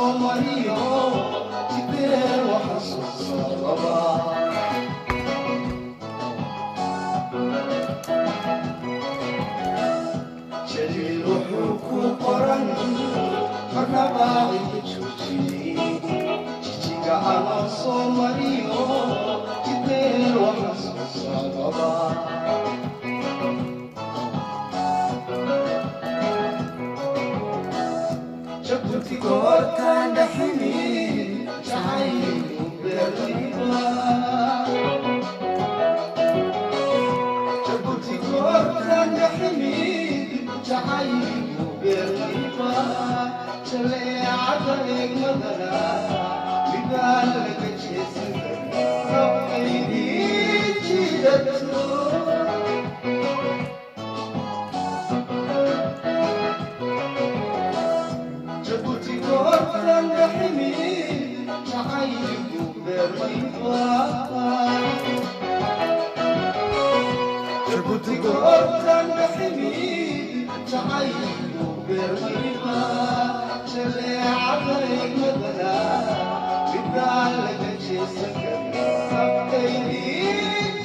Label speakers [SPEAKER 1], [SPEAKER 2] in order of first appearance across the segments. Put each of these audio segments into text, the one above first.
[SPEAKER 1] صومريو كبير وحصص الربا جليل وحوكو قرن مرنباغي تشوشي جيجيغا على صومريو كبير وحصص الربا جبتي كورتان دحمي شعيب بالريبا جبتي كورتان دحمي شعيب بالريبا شلي عطريق مدنا لذلك جسد ربي جيدتو كورتان دحمي شعيب بالريبا جبتي كورتان دحمي شعيب بالريبا شلي عطريق مدنا لذلك جسد ربي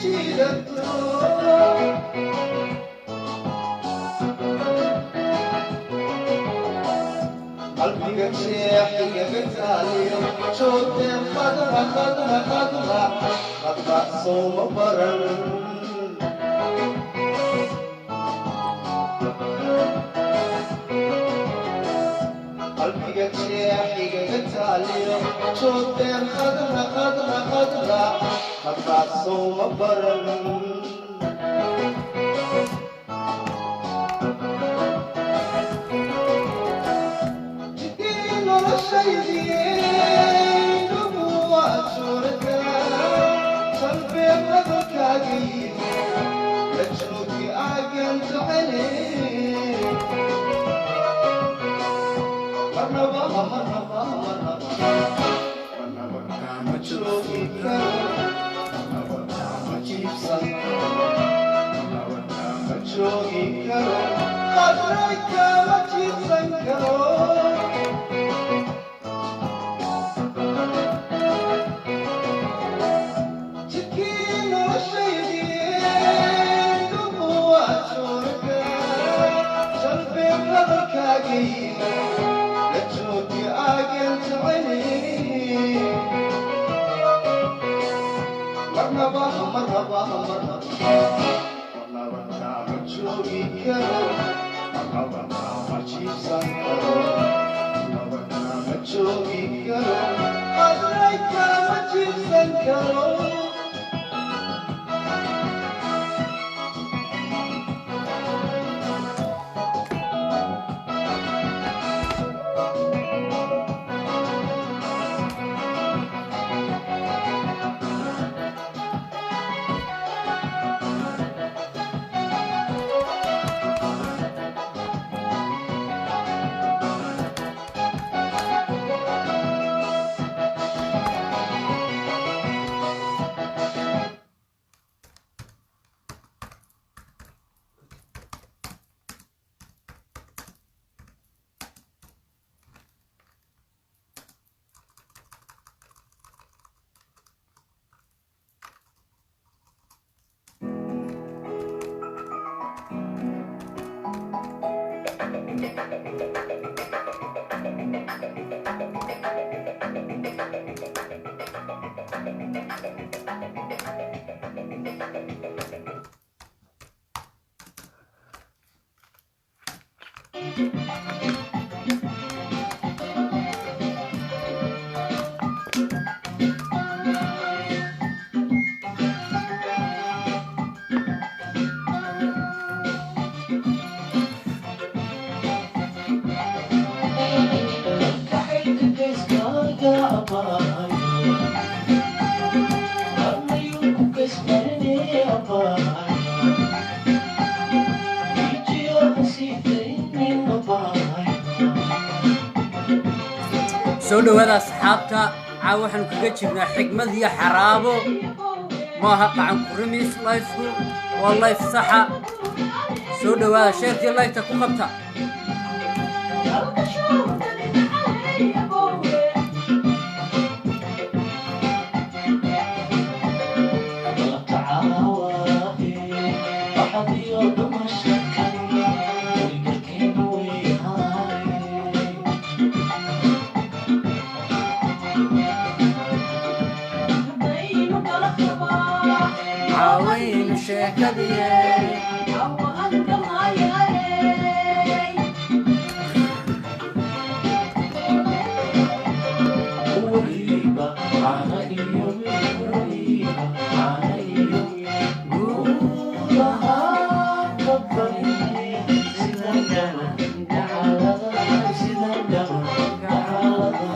[SPEAKER 1] جيدتو قلبي شيحي قتالي شوت خضرة خضرة خضرة خضرة صوم برن قلبي شيحي قتالي شوت خضرة خضرة خضرة خضرة صوم برن شيدين دموع شركاء صلبي بغضك عقيد لجنوكي أعقلت عليك مرحبا مرحبا مرحبا مرحبا كامت شوقي كرم مرحبا كامت جيبسا مرحبا كامت شوقي كرم خضرك كامت جيبسا كرم لجوكي أقلت عيني مرحبا مرحبا مرحبا مرحبا كامت شوقي كرم مرحبا كامت جيبسا مرحبا كامت شوقي كرم خضرك كامت جيبسا كرم
[SPEAKER 2] سولو هذا أصحابتا عاوحن كجبنا حكمة يا حرابو ما هقع عن كرميس لايفو والله يفصحها سولو هذا شيرتي لايف تكون قبتها sheekadii
[SPEAKER 3] awa anta maayay
[SPEAKER 1] waliba ana iyo waliba ana iyo gulaha kabani sidangana gacalada sidangana gacalada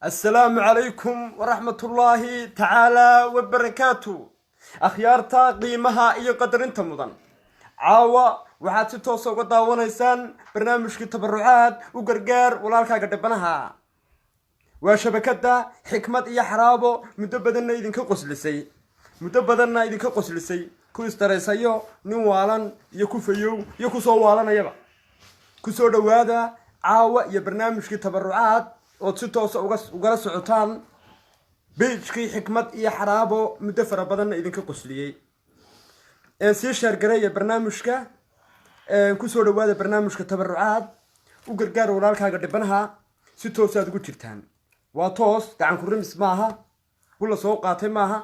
[SPEAKER 4] السلام عليكم ورحمة الله تعالى وبركاته أخيارتا قيمها إيا قدر انت مضان عاوة waxaad si toos uga daawanaysaan barnaamijkii tabarucaad u gargaar walaalkaaga dhibanaha waa shabakada xikmad iyo xaraabo muddo badanna idinka qoslisay ku istaraysayo nin waalan iyo ku fayow iyo ku soo waalanayaba ku soo dhawaada caawa iyo barnaamijkii tabarucaad oo si toos uga socotaan beejkii xikmad iyo xaraabo muddo fara badanna idinka qosliyay si share gareeya barnaamijka ku soo dhawaada barnaamijka tabarucaad u gargaar walaalkaaga dhibanaha si toos aad ugu jirtaan waa toos gacan ku rimis maaha wala soo qaatay maaha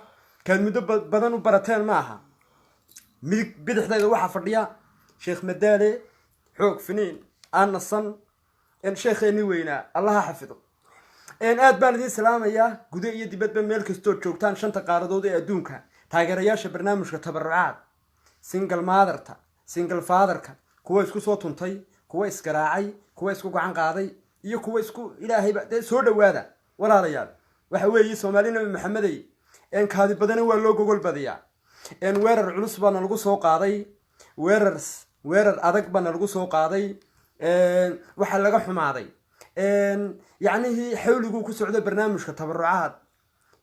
[SPEAKER 4] kan muddo badan u barateen maaha midig bidixdeeda waxa fadhiya sheekh madaale xoog finiin anasan sheekheeni weyna allaha xafido aad baan idin salaamayaa gudaha iyo dibadba meel kastoo joogtaan shanta qaaradood ee adduunka taageerayaasha barnaamijka tabarucaad single motherta single fatherka kuwa isku soo tuntay kuwa isgaraacay kuwa isku gacan qaaday iyo kuwa isku ilaahayba soo dhawaada walaalayaal waxa weeye Soomaali Nabi Maxameday kaadi badan waa loo gogol badiyaa weerar culus baan lagu soo qaaday weerar adag baan lagu soo qaaday waxa laga xumaaday يعني حولكو كسعودة برنامج كتبرعات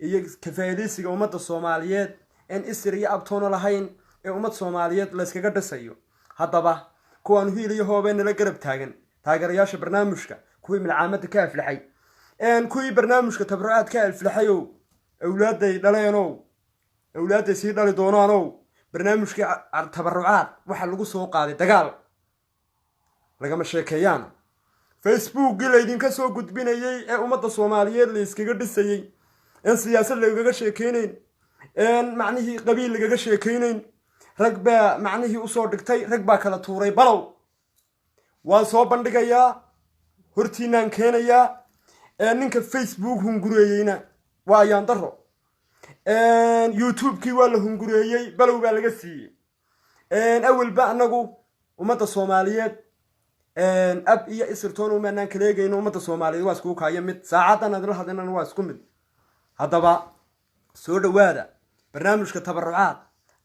[SPEAKER 4] iyo kafaayadeysiga umada Soomaaliyeed in isriya abtoona lahayn ee ummad Soomaaliyeed la iskaga dhisayo haddaba kuwan hiil iyo hoobeen la garab taagan taageerayaasha barnaamijka kuwii milcaamada ka aflaxay kuwii barnaamijka tabarucaad ka aflaxay oo awlaaday dhaleeno awlaaday si dhali doonaano barnaamijka tabarucaad waxa lagu soo qaaday dagaal lagama sheekeeyaan Facebook laydinka soo gudbinayay ee ummadda Soomaaliyeed la iskaga dhisayay in siyaasad lagaga sheekeynayn macnihii qabiil lagaga sheekeynayn rag baa macnihii u soo dhigtay rag baa kala tuuray balow waan soo bandhigayaa hortiinaan keenayaa ninka Facebook hungureeyayna waa ayaan daro YouTube-kii waa la hungureeyay balow baa laga siiyay awalba anagu ummadda Soomaaliyeed ab iyo isirtoon uma naan kaleegayno ummadda Soomaaliyeed waa isku kaaya mid saacadan adla hadana waa isku mid haddaba soo dhawaada barnaamijka tabarucaad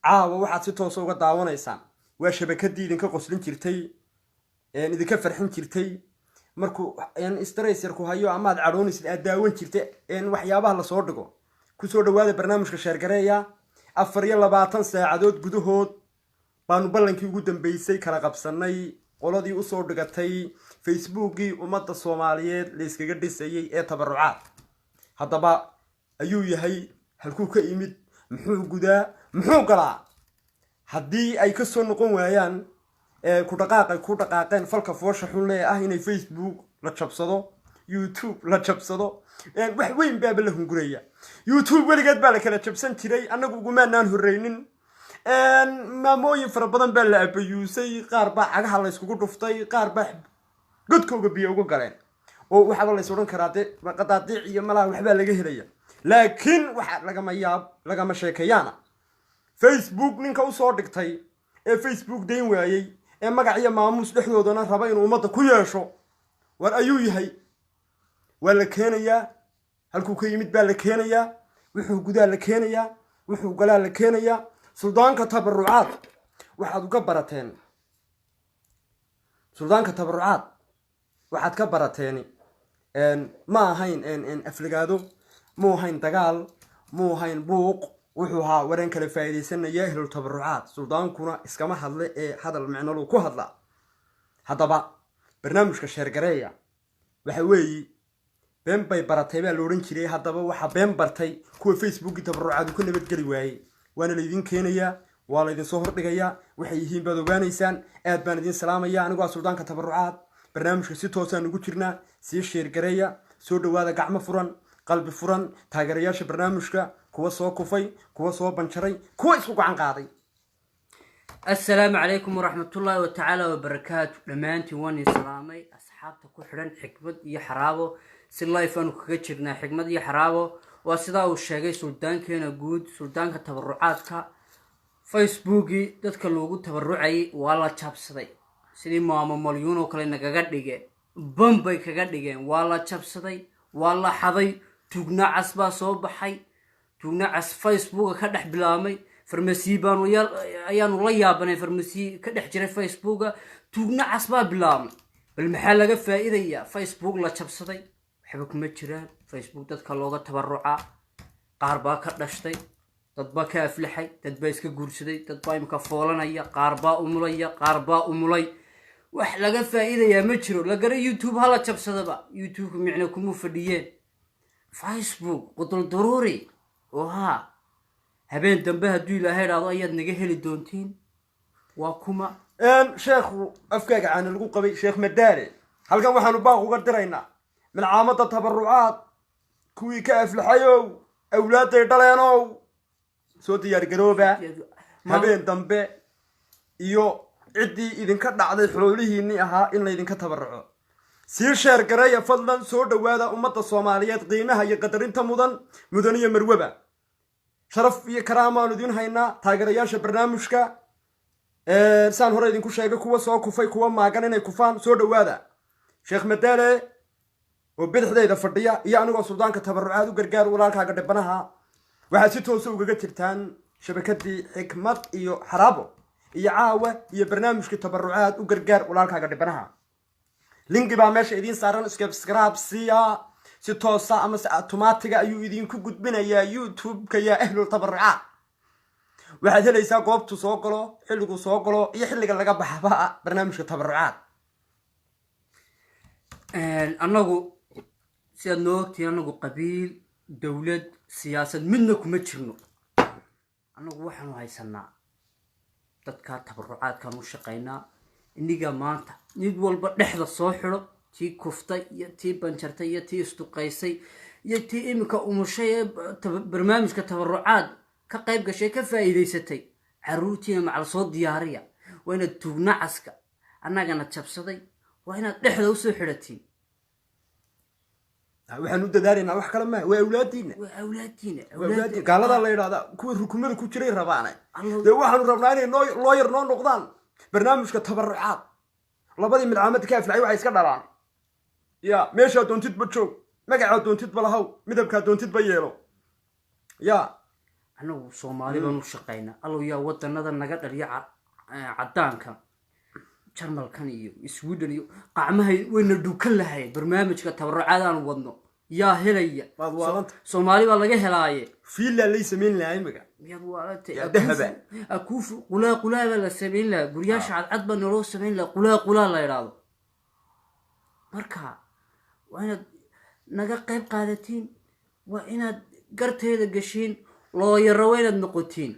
[SPEAKER 4] caawa waxaad si toos uga daawanaysaan waa shabakadii idinka qoslin jirtay idinka farxin jirtay markuu stress yar ku hayo ama aad cadhoonaysid aad daawan jirtay waxyaabaha la soo dhigo ku soo dhawaada barnaamijka sheergareeya 24 saacadood gudahood baanu ballankii ugu dambeysay kala qabsanay qoladii u soo dhigatay Facebook-ii ummadda Soomaaliyeed la iskaga dhisayay ee tabarucaad haddaba ayuu yahay halkuu ka imid muxuu gudaa muxuu galaa haddii ay ka soo noqon waayaan ku dhaqaaqeen falka foosha xun leeyahay inay Facebook la jabsado YouTube la jabsado wax weyn baa la hunguraya YouTube weligeed baa la kala jabsan jiray anagu ugumaanaan horeynin maamooyin fara badan baa la abayuusay qaar baa cagaha la iskugu dhuftay qaar baa godkooga biyo ugu galeen oo waxa la isoo karaa qadaadiic iyo malaha waxba laga helaya laakiin waxa lagama sheekayana Facebook ninka u soo dhigtay ee Facebook deyn waayay ee magac iyo maamuus dhexdoodana raba inuu ummadda ku yeesho war ayuu yahay waa la keenayaa halkuu ka yimid baa la keenayaa wuxuu gudaa la keenayaa wuxuu galaa la keenayaa suldaanka tabarucaad waxaad uga barateen suldaanka tabarucaad waxaad ka barateen ma ahayn afligaado muu ahayn dagaal muu ahayn buuq wuxuu ahaa wareen kala faa'iideysanaya ehlul tabarucaad suldaankuna iskama hadle ee hadal micno ku hadla haddaba barnaamijka sheergareeya waxa weeye been bay baratay baa la oran jiray haddaba waxa been bartay kuwa Facebook tabarucaad ku nabadgeli waayay waana la idin keenayaa waa la idin soo hordhigayaa waxay yihiin baad ogaanaysaan aad baan idin salaamayaa anigoo suldaanka tabarucaad barnaamijka si toos ah ugu jirnaa si sheergareeya soo dhawaada gacmo furan qalbi furan taageerayaasha barnaamijka kuwa soo kufay kuwa soo banjaray kuwa isku gacan qaaday
[SPEAKER 2] السلام عليكم ورحمة الله تعالى وبركاته دمانتي واني سلامي أصحابتا كحران حكمة يا حرابو سي الله يفانو كجرنا حكمة يا حرابو واسدا وشاقي سلطان كينا قود سلطان كتبرعاتك فيسبوكي دادك اللوغو تبرعي والا جابسدي سيدي ماما مليون وكالينا كغاديجي بمباي كغاديجي والا جابسدي والا حضي توقنا عصبا صوبحي توقنا عص فيسبوك كدح بلامي فرمسي بانو ayaanu la yaabanay farmasi ka dhex jiray Facebook tuugna casbaa bilaabay bal maxaa laga faa'iideeyaa Facebook la jabsaday waxba kuma jiraan Facebook dadka looga tabaruca qaar baa ka dhashtay dad baa ka aflaxay dad baa iska guursaday dad baa imka foolanaya qaar baa umulay wax laga faa'iideeyaa ma jiro la garay YouTube hala jabsadaba YouTube micna kuma fadhiyeen Facebook qodol daruuri oo habeen dambe hadduu ilaahay raado ayaad naga heli doontiin waa kuma
[SPEAKER 4] sheekhu afkaaga caana lagu qabay sheekh madaare halkan waxaanu baaq uga diraynaa milcaamada tabarucaad kuwii ka aflaxayow awlaaday dhaleenow soo diyaar garooba habeen dambe iyo ciddii idinka dhacday xoolihiinni ahaa in laydinka tabaruco sii sheer gareeya fadlan soo dhawaada ummadda Soomaaliyeed qiimaha iyo qadarinta mudan iyo marwaba sharaf iyo karaamaanu idin haynaa taageerayaasha barnaamijka saan hore idinku sheegay kuwa soo kufay kuwa maagan inay kufaan soo dhawaada sheekh madaale oo bidixdeeda fadhiya iyo anigoo suldaanka tabarucaad u gargaar walaalkaaga dhibanaha waxaad si toos ugaga jirtaan shabakadii xikmad iyo xaraabo iyo caawa iyo barnaamijka tabarucaad u gargaar walaalkaaga dhibanaha linki baa meesha idin saaran subscribe siya si toosa ama si automatic ayuu idinku gudbinayaa YouTube-ka ya ahlul tabarucaad waxaad helaysaa goobtu soo galo xilligu soo galo iyo xilliga laga baxaba barnaamijka tabarucaad
[SPEAKER 2] annagu sidaad noo ogtiin annagu qabiil dowlad siyaasad midna kuma jirno annagu waxaanu haysanaa dadka tabarucaadkan u shaqaynaa iniga maanta mid walba dhexda soo xidho tii kuftay iyo tii banjartay iyo tii isduqaysay iyo tii iminka umushay ee barnaamijka tabarucaad ka qayb gashay ka faa'iidaysatay caruurtiina macal soo diyaariya waa inaad tugnacaska annagana jabsaday waa inaad dhexda usoo xidhatiin
[SPEAKER 4] waxaan u dadaalaynaa wax kale maaha waa awlaadiina
[SPEAKER 2] waa awlaadiina
[SPEAKER 4] gaaladaa la yidhahdaa kuwa rukumada ku jiray rabaane dee waxaanu rabnaa inay loo yar noo noqdaan barnaamijka tabarucaad labadii midcaamad ka aflaxay waxay iska dhalaan ya meeshaa doontidba joog magacaa doontidba lahaw midabkaa doontidba yeelo ya
[SPEAKER 2] annagu soomaali baan u shaqaynaa allow yaa wadanada naga dhaliya caddaanka jarmalkan iyo sweden iyo qacmahay wayna dhukan lahayd barnaamijka tabarucaad aan wadno yaa helaya
[SPEAKER 4] waad waalanta
[SPEAKER 2] soomaali baa laga helaaye
[SPEAKER 4] fiilla lay samayn lahaa imaga
[SPEAKER 2] miyaad waalantay
[SPEAKER 4] yaa dahaba
[SPEAKER 2] akuufu qulaa baa la samayn lahaa guryaasha cadcad baa naloo samayn lahaa qulaa la idhaahdo marka waa inaad naga qayb qaadatiin waa inaad garteeda gashiin looyaro waa inaad noqotiin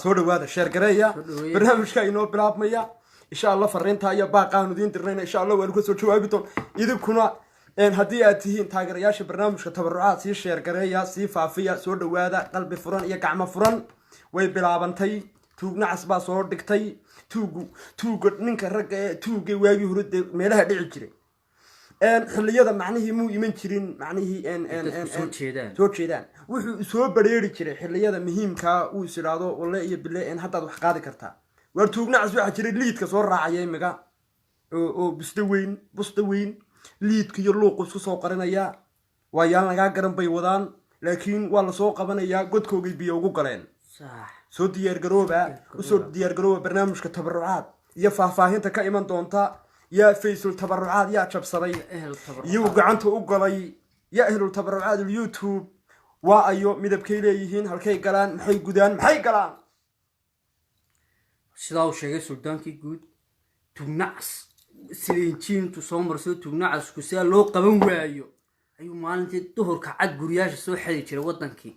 [SPEAKER 4] soo dhawaada sheer gareeya barnaamijka inoo bilaabmaya insha allah fariinta iyo baaqaanu idiin dirnayna insha allah waanu kasoo jawaabi doon idinkuna haddii aad tihiin taageerayaasha barnaamijka tabarucaad sii sheer gareeya sii faafiya soo dhawaada qalbi furan iyo gacmo furan way bilaabantay tuugnacas baa soo dhigtay tuuga ninka ragga ee tuugay waagii hore dee meelaha dhici jiray xilliyada macnihii muu iman jirin macnihii soo jeedaan wuxuu soo bareeri jiray xilliyada muhiimkaa uu is idhaahdo walle iyo bille haddaad wax qaadi kartaa waar tuugnacas waxaa jiray liidka soo raacaya imiga oo busta weyn liidka iyo luuqu isku soo qarinaya waa yaan lagaa garan bay wadaan laakiin waa lasoo qabanayaa godkoogay biyo ugu galeen soo diyaargarooba usoo diyaargarooba barnaamijka tabarucaad iyo faahfaahinta ka iman doonta yaa faysul tabarucaad yaa jabsaday iyuu gacanta u galay yaa ahlul tabarucaad youtube waa ayo midabkay leeyihiin halkay galaan maxay gudaan maxay galaan
[SPEAKER 2] sidaa uu sheegay suldaankii guud tugnacas sida injiintu soo marso tugnacasku sidaa loo qaban waayo ayuu maalintii duhurka cad guryaasha soo xadi jiray wadankii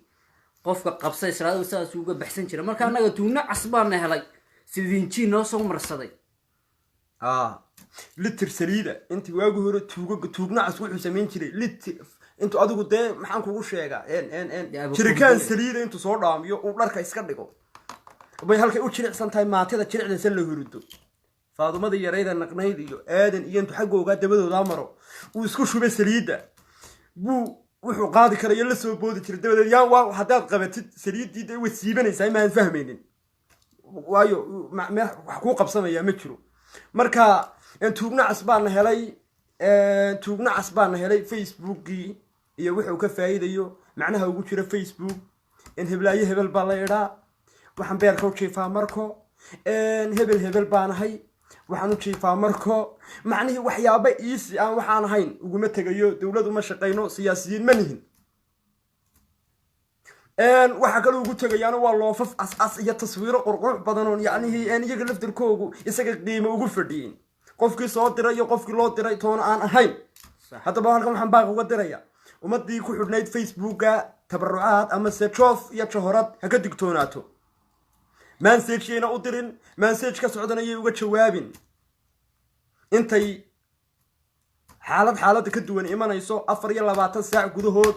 [SPEAKER 2] qofka qabsa israa'iil sidaas uga baxsan jiray marka annaga tugnacas baana helay sida injiin noo soo marsaday
[SPEAKER 4] litir saliida intii waagi hore tuugnacas wuxuu samayn jiray litir intuu adigu dee maxaan kugu sheegaa jirikaan saliida intuu soo dhaamiyo uu dharka iska dhigo bay halkay u jilicsan tahay maatida jilicdaysa la hurido faadumada yarayda naqnayd iyo aadan iyo intuu xaggoogaa dabadoodaa maro uu isku shubay saliidda buu wuxuu qaadi karayo la soo boodi jiray dabadeed yaa waa haddaad qabatid saliiddii dee way siibanaysaa imaan fahmaynin waayo wax kuu qabsamayaa ma jiro marka tuugnacas baana helay facebookii iyo wuxuu ka faa'iidayo macnaha ugu jira facebook heblaayo hebel baa la idhaa waxaan beerka u jiifaa marko hebel baanahay waxaan u jiifaa marko macnihii waxyaaba iisi aan waxaan ahayn uguma tegayo dowlad uma shaqayno siyaasiyiin ma nihin waxa kale ugu tegayaana waa loofaf as iyo taswiiro qurqurux badan oo yacnihii iyaga laftirkoogu isaga qiimo ugu fadhiyin qofkii soo diray iyo qofkii loo diray toona aan ahayn haddaba halkan waxaan baaq uga diraya ummadii ku xidhnayd facebooka tabarucaad ama se joof iyo jahorad ha ka digtoonaato mansageyna u dirin mansage ka socdanayay uga jawaabin intay xaalada ka duwan imanayso 24 saac gudahood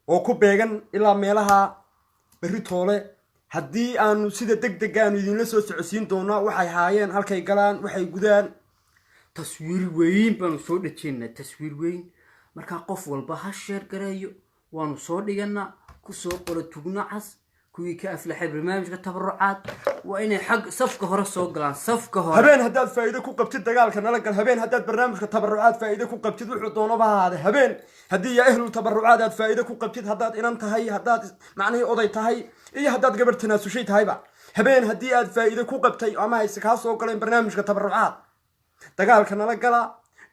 [SPEAKER 4] oo ku beegan ilaa meelaha berri toole haddii aanu sida degdeg aanu idinla soo socodsiin doonaa waxay haayeen halkay galaan waxay gudaan
[SPEAKER 2] taswiir weyn baanu soo dhajeynaa taswiir weyn markaa qof walba ha sheer gareeyo waanu soo dhiganaa kusoo qoro tugnacas kuwii ka aflaxay barnaamijka tabarucaad waa inay xag safka hore soo galaan safka hore
[SPEAKER 4] habeen haddaad faa'iido ku qabtid dagaalka nala gal habeen haddaad barnaamijka tabarucaad faa'iido ku qabtid wuxuu doonaba ahaade habeen haddii yaa ahlul tabarucaad aad faa'iido ku qabtid haddaad inan tahay haddaad macnihii oday tahay iyo haddaad gabar tanaasushay tahayba habeen haddii aad faa'iido ku qabtay ama hayse kaa soo galeen barnaamijka tabarucaad dagaalka nala gala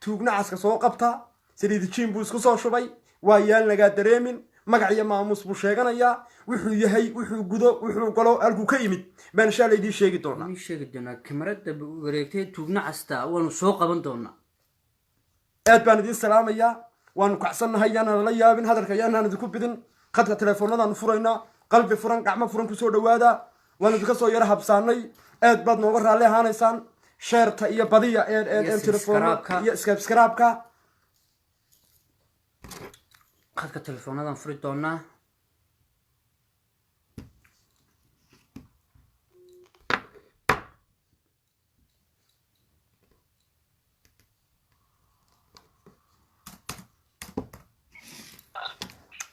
[SPEAKER 4] tuugnacaska soo qabta saliidijiin buu isku soo shubay waa yaan lagaa dareemin magac iyo maamuus buu sheeganayaa wuxuu yahay wuxuu gudo wuxuu galo halkuu ka yimid baan insha Allah idiin sheegi doonaa
[SPEAKER 2] min sheegi doonaa kamarada wareegtay tuugna casta waanu soo qaban doonaa
[SPEAKER 4] aad baan idiin salaamayaa waanu kacsanahay yaan la yaabin hadalka yaan idinku bidin khadka telefoonadaan furaynaa qalbi furan gacmo furan ku soo dhawaada waan idinka soo yara habsaanay aad baad nooga raalli ahaanaysaan sheerta iyo badiya ee telefoonka iyo subscribe-ka
[SPEAKER 2] khadka telefoonadaan furi doonaa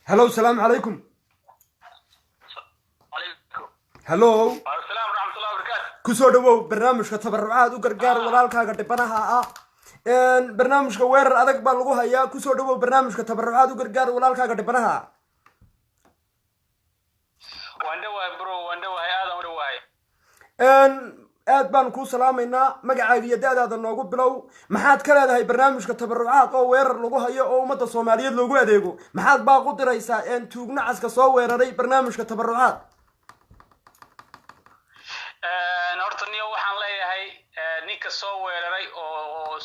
[SPEAKER 4] هلو السلام عليكم
[SPEAKER 5] عليكم
[SPEAKER 4] هلو
[SPEAKER 5] السلام ورحمة الله وبركاته
[SPEAKER 4] كسو دو برنامج تبرعات وقرقار walaalkaaga dhibanaha ah barnaamijka weerar adag baa lagu hayaa kusoo dhawow barnaamijka tabarucaad u gargaar walaalkaaga dhibanaha
[SPEAKER 5] waandhawahay bro waandhawahay aadan udhawahay
[SPEAKER 4] aad baan kuu salaamaynaa magacaaga iyo da-daada noogu bilow maxaad ka leedahay barnaamijka tabarucaad oo weerar lagu hayo oo ummadda soomaaliyeed loogu adeego maxaad baa ku diraysaa tuugna caska soo weeraray barnaamijka tabarucaad
[SPEAKER 5] horta niyo waxaan leeyahay ninka soo weeraray oo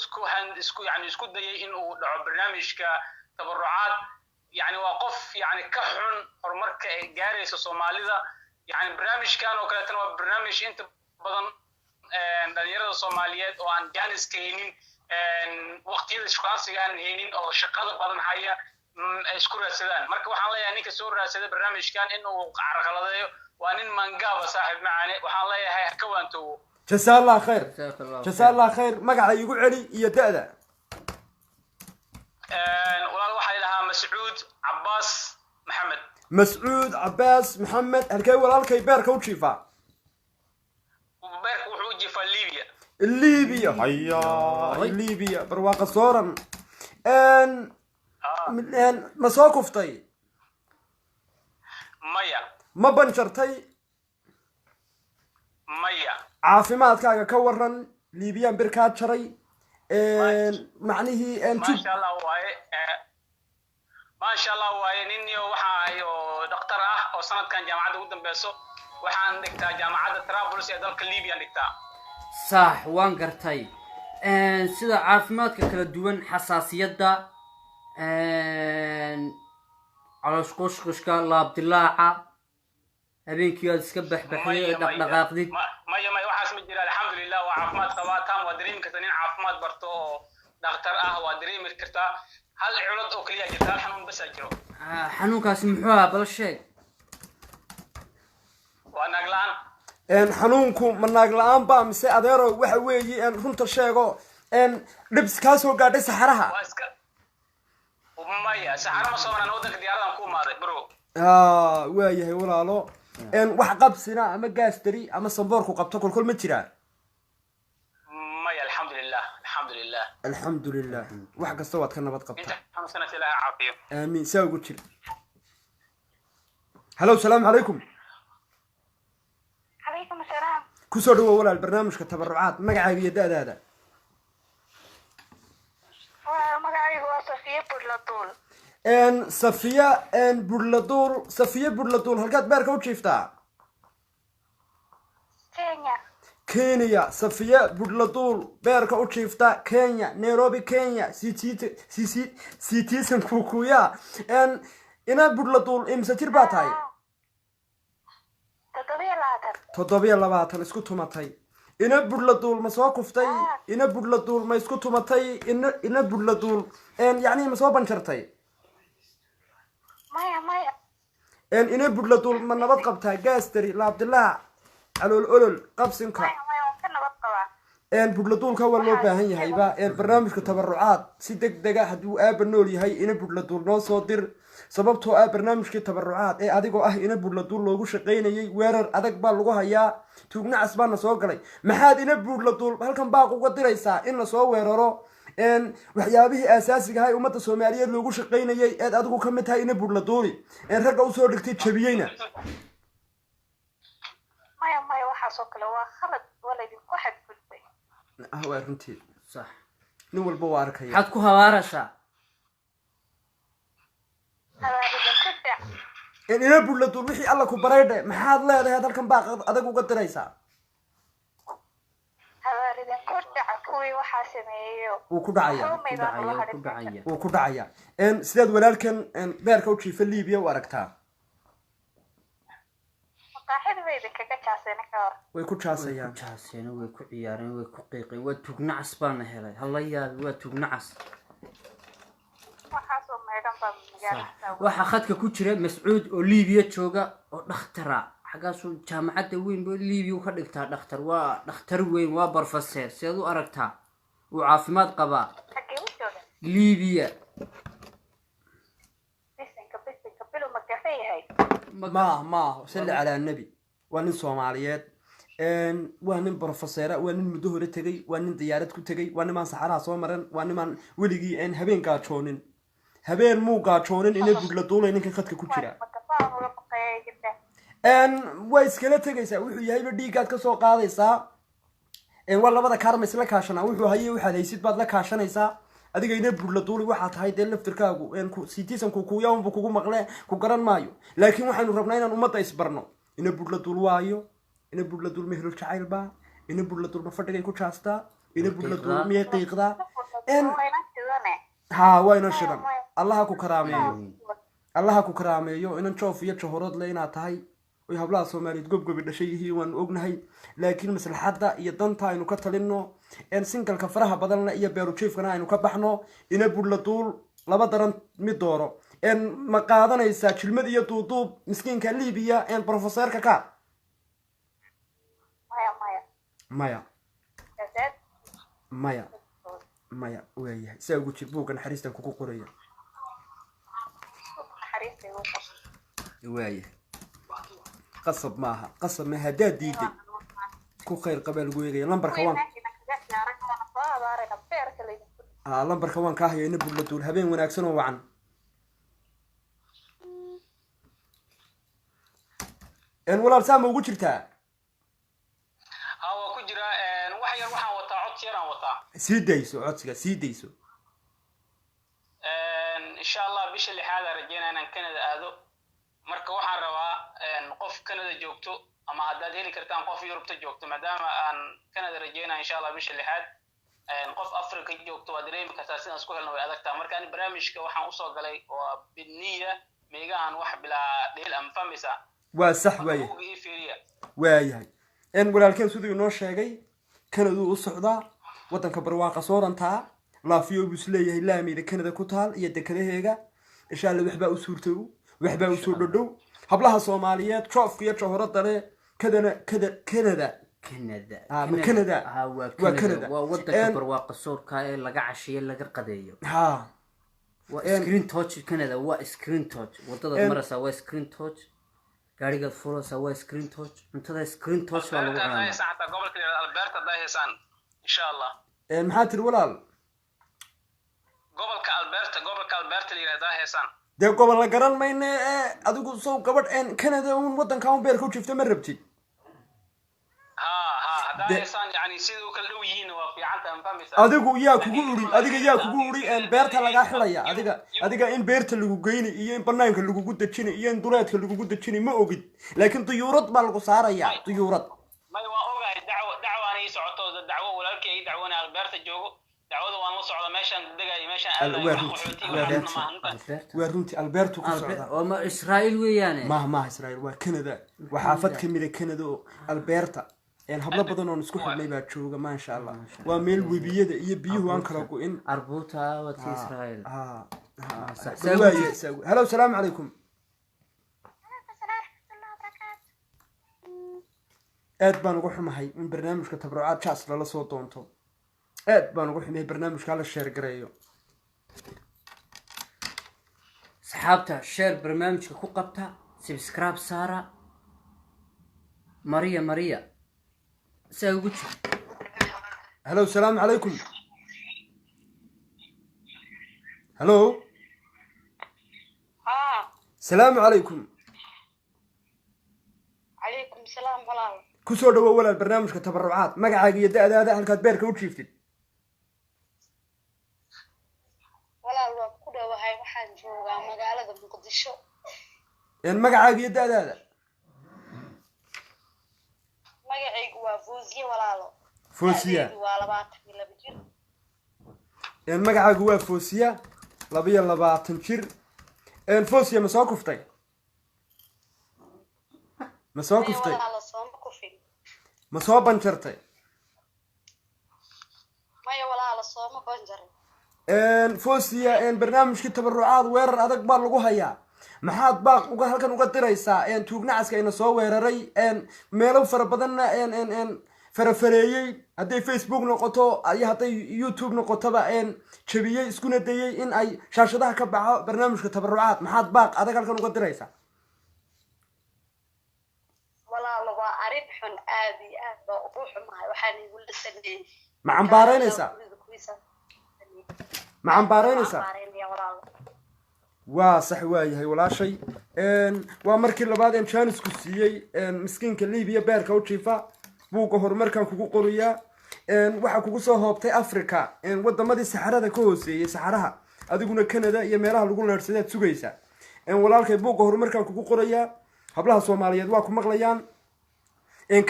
[SPEAKER 5] isku dayay in uu dhaco barnaamijka tabarucaad yani waa qof yani ka xun horumarka ay gaaraysa soomaalida yani barnaamijkan oo kaleetana waa barnaamij inta badan dhalinyarada soomaaliyeed oo aan jaaniska haynin waqtiyada shukaansiga aan haynin oo shaqada badan haya ay isku raadsadaan marka waxaan leeyahay ninka soo raadsada barnaamijkan in uu carqaladeeyo waa nin mangaaba saaxiib macaane waxaan leeyahay ha ka waantoowo
[SPEAKER 4] جزاه الله خير جزاه الله خير مقعد يقول علي يتأذى
[SPEAKER 5] walaal waxaa ilahaa mascuud cabbaas maxamed
[SPEAKER 4] مسعود عباس محمد هلكي walaalkay beerka u jiifa
[SPEAKER 5] beerka wuxuu u jiifaa liibiya
[SPEAKER 4] ليبيا هيا ليبيا برواقة صورا ما soo kuftay
[SPEAKER 5] maya
[SPEAKER 4] ma banjartay
[SPEAKER 5] maya
[SPEAKER 4] caafimaadkaaga ka waran liibiyaan bir kaa jaray macnihii
[SPEAKER 5] maasha allah waaye nin iyo waxa ay oo dhakhtar ah oo sanadkan jaamacadda ugu dambeyso waxaan dhigtaa jaamacadda Trabulus ee dalka Liibiya dhigtaa
[SPEAKER 2] صح waan gartay sida caafimaadka kala duwan xasaasiyada caloos qoshqoshka laab dilaaca habeenkii aad iska baxbaxday dhaqdhaqaaqdid
[SPEAKER 5] maya waxaas ma jira alxamdulilah waa caafimaad qabaa taam waa dareemi kartaa nin caafimaad barto oo dhakhtar ah waa dareemi kartaa hal culad oo kaliya jirta hal xanuun bas jiro
[SPEAKER 2] xanuunkaasi muxuu ahaa bal sheeg
[SPEAKER 5] waa naaglaan
[SPEAKER 4] xanuunku ma naag la-aan baa mise adeero waxa weeye runta sheego dhibs kaa soo gaadhay saxaraha
[SPEAKER 5] waa iska maya saxara ma soo maraan waddanka diyaaradan ku imaaday bro
[SPEAKER 4] waayahay walaalo wax qabsina ama gaastari ama samboorku qabto kolkol ma jiraa
[SPEAKER 5] maya alxamdulilah alxamdulilah
[SPEAKER 4] alxamdulilah wax kasta waad ka nabad
[SPEAKER 5] inta
[SPEAKER 4] qabtaa
[SPEAKER 5] xanuunsanaysa ilaaha caafiyo
[SPEAKER 4] aamiin saa ugu jira halo salaamu calaykum
[SPEAKER 3] عليكم السلام
[SPEAKER 4] kusoo dhawow walaal barnaamijka tabarucaad magacaaga iyo da-daada
[SPEAKER 3] ومقعي هو صفية بولاتول
[SPEAKER 4] safiya budladuul safiya budladuul halkaad beerka u jiiftaa
[SPEAKER 3] كينيا
[SPEAKER 4] kenya safiya budladuul beerka u jiifta kenya nairobi kenya citizen kukuya ina budladuul imse jir baa tahay
[SPEAKER 3] تطبيع العطر
[SPEAKER 4] 720 isku tumatay ina budladuul ma soo kuftay ina budladuul ma isku tumatay ina budladuul yacni ma soo banjartay
[SPEAKER 3] مايا مايا
[SPEAKER 4] ina budladuul ma nabad qabtaa gaastari laabdilaac calool olol qabsinka
[SPEAKER 3] مايا مايا وكنا بطبع
[SPEAKER 4] budladuulka waa loo baahan yahayba barnaamijka tabarucaad si degdega hadduu aaba nool yahay ina budladuul noo soo dir sababtoo ah barnaamijkii tabarucaad ee adigoo ah ina budladuul loogu shaqaynayay weerar adag baa lagu hayaa tuugnacas baana soo galay maxaad ina budladuul halkan baaq uga diraysaa in lasoo weeraro waxyaabihii aasaasiga ahay ummadda soomaaliyeed loogu shaqaynayay eed adigu ka mid tahay ina budladuuli ragga usoo dhigtay jabiyeyna
[SPEAKER 3] مايا مايا وحاسو كلا وخلط ولدي واحد قلبي
[SPEAKER 4] waa runtii
[SPEAKER 2] صح
[SPEAKER 4] nin walba waa arkaya
[SPEAKER 2] maxaad ku habaaraysaa
[SPEAKER 3] هذا بدن كدع
[SPEAKER 4] in ina buladul wixii alla ku bareydhe maxaad leedahay halkan baaq adag uga diraysaa
[SPEAKER 3] habaaridin kordhaca kuwii waxaa sameeyeyo
[SPEAKER 4] wuu ku dhacaya
[SPEAKER 2] ku
[SPEAKER 4] wuu ku dhacaya sidaad walaalkan beerka u jiifa liibiya u aragtaa
[SPEAKER 3] maqaaxida bay idinkaga jaaseen ka hor
[SPEAKER 4] way ku jaasayaan
[SPEAKER 2] jaaseen way ku ciyaareen way ku qiiqeen waa tugnacas baana helay hala yaabi waa tugnacas
[SPEAKER 3] waxaasoo meegan baa magaalada
[SPEAKER 2] waxaa khadka ku jira mascuud oo liibiya jooga oo dhakhtara xagaasuu jaamacadda weyn boo liibiya ka dhigtaa dhakhtar waa dhakhtar weyn waa barfaseer sidaad u aragtaa wuu caafimaad qabaa
[SPEAKER 3] xagee u jooga
[SPEAKER 2] liibiya
[SPEAKER 3] bisinka bilu ma gafe yahay
[SPEAKER 4] ma salli calaa nebi waa nin soomaaliyeed waa nin brofeseera waa nin muddo hore tegay waa nin diyaarad ku tegay waa nimaan saxaraha soo maran waa nimaan weligii habeen gaajoonin habeen muu gaajoonin inay budla duulay ninkan khadka ku jira way iskala tegaysaa wuxuu yahayba dhiiggaad ka soo qaadaysaa waa labada kaarma isla kaashanaa wuxuu hayay waxaad haysid baad la kaashanaysaa adiga ina budla duuli waxaa tahay dee laftirkaagu citizen kukuyaanbu kugu maqle ku garan maayo laakiin waxaynu rabnaa inaan ummadda isbarno ina budla duul waayo ina budla duul mehelul jacayl baa ina budla duul ma fadhigay ku jaastaa ina budla duul miyay qiiqdaa ها وين شدن الله كو كراميو الله كو كراميو إن نشوف يتشهرات لينا تهي ويهبلا سومالي تقب دشيه وان ognahay laakiin maslaxada iyo danta aynu ka talino in single ka faraha badan iyo beeru chiefkana aynu ka baxno ina budla duul laba daran mid dooro in ma qaadanaysa jilmad iyo duuduub miskiinka Liibiya in professorka ka maya maya weeyahay saa ugu jir buugan xariistan kugu qoraya weeyahay qasab maaha qasab ma hadaa diiday ku khayr qabal ugu yeegay lambarka waan lambarka waan ka hayo ina budla duul habeen wanaagsan oo wacan walaal saama ugu jirtaa
[SPEAKER 5] hawa ku jira wax yar waxaan wataa cod yaraan wataa
[SPEAKER 4] سيديسو عدسك سيديسو
[SPEAKER 5] إن شاء الله بيش اللي حاجة رجينا أنا كندا هذا مركب واحد روا نقف كندا جوكتو أما هذا هيلي كرتان نقف يوروب تجوكتو ما دام أن كندا رجينا إن شاء الله بيش اللي حاد نقف أفريقيا جوكتو ودريم كتاسين أسكول إنه هذا كتامر كان برامج كواحد وصل عليه وبالنية ميجا عن واحد بلا ديل أمفمسا
[SPEAKER 4] وصح وياي إن ولا كان سودي نوش شيء كندا وصعدا waddanka barwaaqa soorantaa laafiyo busleeyahay laamida Canada ku taal iyo dekadaheega insha Allah waxba u suurtoow waxba u soo dhadhow hablaha Soomaaliyeed joofka iyo johoradda leh Canada waa Canada
[SPEAKER 2] waa waddanka barwaaqa soorka ee laga cashiyo laga qadeeyo waa screen touch Canada waa screen touch wadada marasa waa screen touch gaariga furasa waa screen touch intada screen touch waa lagu cunaa
[SPEAKER 5] saacada gobolka Alberta daahaysan إن شاء الله.
[SPEAKER 4] محات الولال.
[SPEAKER 5] قبل كالبرت اللي ده هيسان.
[SPEAKER 4] ده قبل الجرال ما إنه أدوكو صو قبل إن كندا ووطن كانوا بيركوا شفت مربتي.
[SPEAKER 5] ده هيسان يعني سيدو كلويين وفي عنده مفهمس.
[SPEAKER 4] أدوكو يا كقولي أديك إن بيرت لقى حلايا أديك إن بيرت اللي جوجيني إيه برنامج اللي جوجود تشيني إيه دولات اللي جوجود تشيني ما أوجد لكن طيورات بالقصارى يا طيورات.
[SPEAKER 5] ما هو أوجد دعوة أنا يسعطوا الدعوة ولا كي دعونا البرت جوجو دعوة وأنا نص على ماشان دقاي ماشان
[SPEAKER 4] ورنتي البرتو كسرة
[SPEAKER 2] وما إسرائيل ويانا
[SPEAKER 4] ما إسرائيل وكندا وحافظ كمية كندا البرتا يعني هبلا بدنا نسكت حبلي بتشوفه ما إن شاء الله وميل وبيده يبيه أنكركو إن
[SPEAKER 2] أربوتها وتي إسرائيل
[SPEAKER 4] سوي هلا والسلام عليكم aad baan ugu xumahay in barnaamijka tabarucaad jaas lala soo doonto aad baan ugu xumahay barnaamijka la share gareeyo
[SPEAKER 2] saxaabta share barnaamijka ku qabta subscribe saara Maria saa ugu jir
[SPEAKER 4] hello salaam alaykum hello salaam alaykum
[SPEAKER 3] عليكم السلام ولا
[SPEAKER 4] كسر دوا ولا البرنامج كتبرعات ما قاعد يدأ هذا هل كاتبير كوتشيفتي
[SPEAKER 3] ولا الوقت كده وهاي واحد جوا مقالة مقدشة
[SPEAKER 4] magacaaga iyo da-daada
[SPEAKER 3] magacaygu waa Fawziya walaalo
[SPEAKER 4] foosiya
[SPEAKER 3] waa 22 jir
[SPEAKER 4] magacaagu waa foosiya 22 jir foosiya ma soo kuftay ma soo kuftay
[SPEAKER 3] walaalo sooma kufin
[SPEAKER 4] ma soo banjartay
[SPEAKER 3] maya walaalo sooma banjarin
[SPEAKER 4] foosiya barnaamijkii tabarucaad weerar adag baa lagu hayaa maxaad baaq uga halkan uga diraysaa tuugnacaska ina soo weeraray meelo fara badanna farafareeyey hadday Facebook noqoto iyo hadday YouTube noqotoba jabiyey iskuna dayay in ay shaashadaha ka baxo barnaamijka tabarucaad maxaad baaq adag halkan uga diraysaa
[SPEAKER 3] walaalo waa arrin xun aad iyo aad baa ugu xumahay waxaan igu lisanay
[SPEAKER 4] ma cambaaraynaysaa ma cambaaraynaysaa waa sax waayahay walaashay waa markii labaad jaanisku siiyey miskiinka liibiya beerka u jiifa buugga horumarkan kugu qoriyaa waxaa kugu soo hoobtay africa wadamadii saxarada ka hooseeyey saxaraha adiguna canada iyo meelaha lagu leersadaad sugaysaa walaalkay buugga horumarkan kugu qorayaa hablaha soomaaliyeed waa ku maqlayaan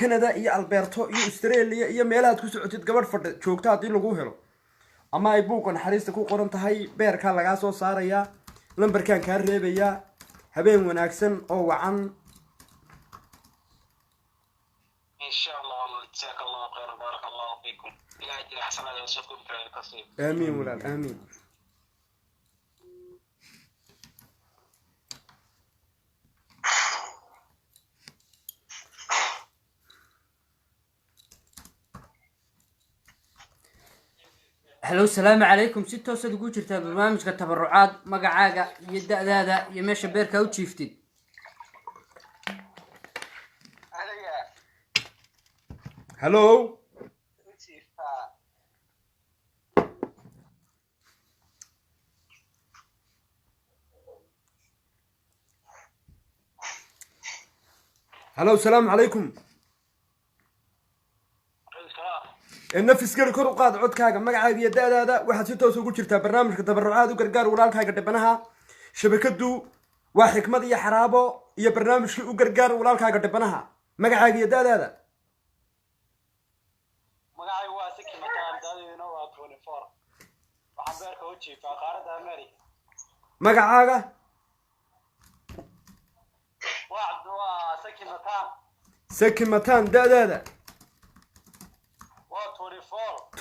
[SPEAKER 4] canada iyo alberto iyo australia iyo meelahaad ku socotid gabadh fadhi joogta haddii lagu helo ama ay buugga naxariista ku qoran tahay beerkaa lagaa soo saarayaa lambarkaan kaa reebayaa habeen wanaagsan oo wacan
[SPEAKER 5] إن شاء الله جزاك الله خير بارك الله فيكم إلى أجل حسنات وسكم في القصير
[SPEAKER 4] آمين ولاد آمين
[SPEAKER 2] هلو السلام عليكم ستة وسد جوجرتا برنامج كتبرعات مقعاقة يدأ ذا يمشي بيركا وتشيفتي
[SPEAKER 4] هلو هلو السلام عليكم النفس كل كل قاد عود كاجا مقعد يدا هذا واحد ستة وسوق جرتا برنامج كتبرعات وقرقار ولال كاجا دبنها شبكة وحكمة يا حرابو يا برنامج وقرقار ولال كاجا دبنها مقعد يدا هذا
[SPEAKER 5] مقعد واسك مكان دادي نوع 24 وحبير كوتشي في قارة أمريكا
[SPEAKER 4] مقعد
[SPEAKER 5] واحد واسك مكان
[SPEAKER 4] سكن متان دا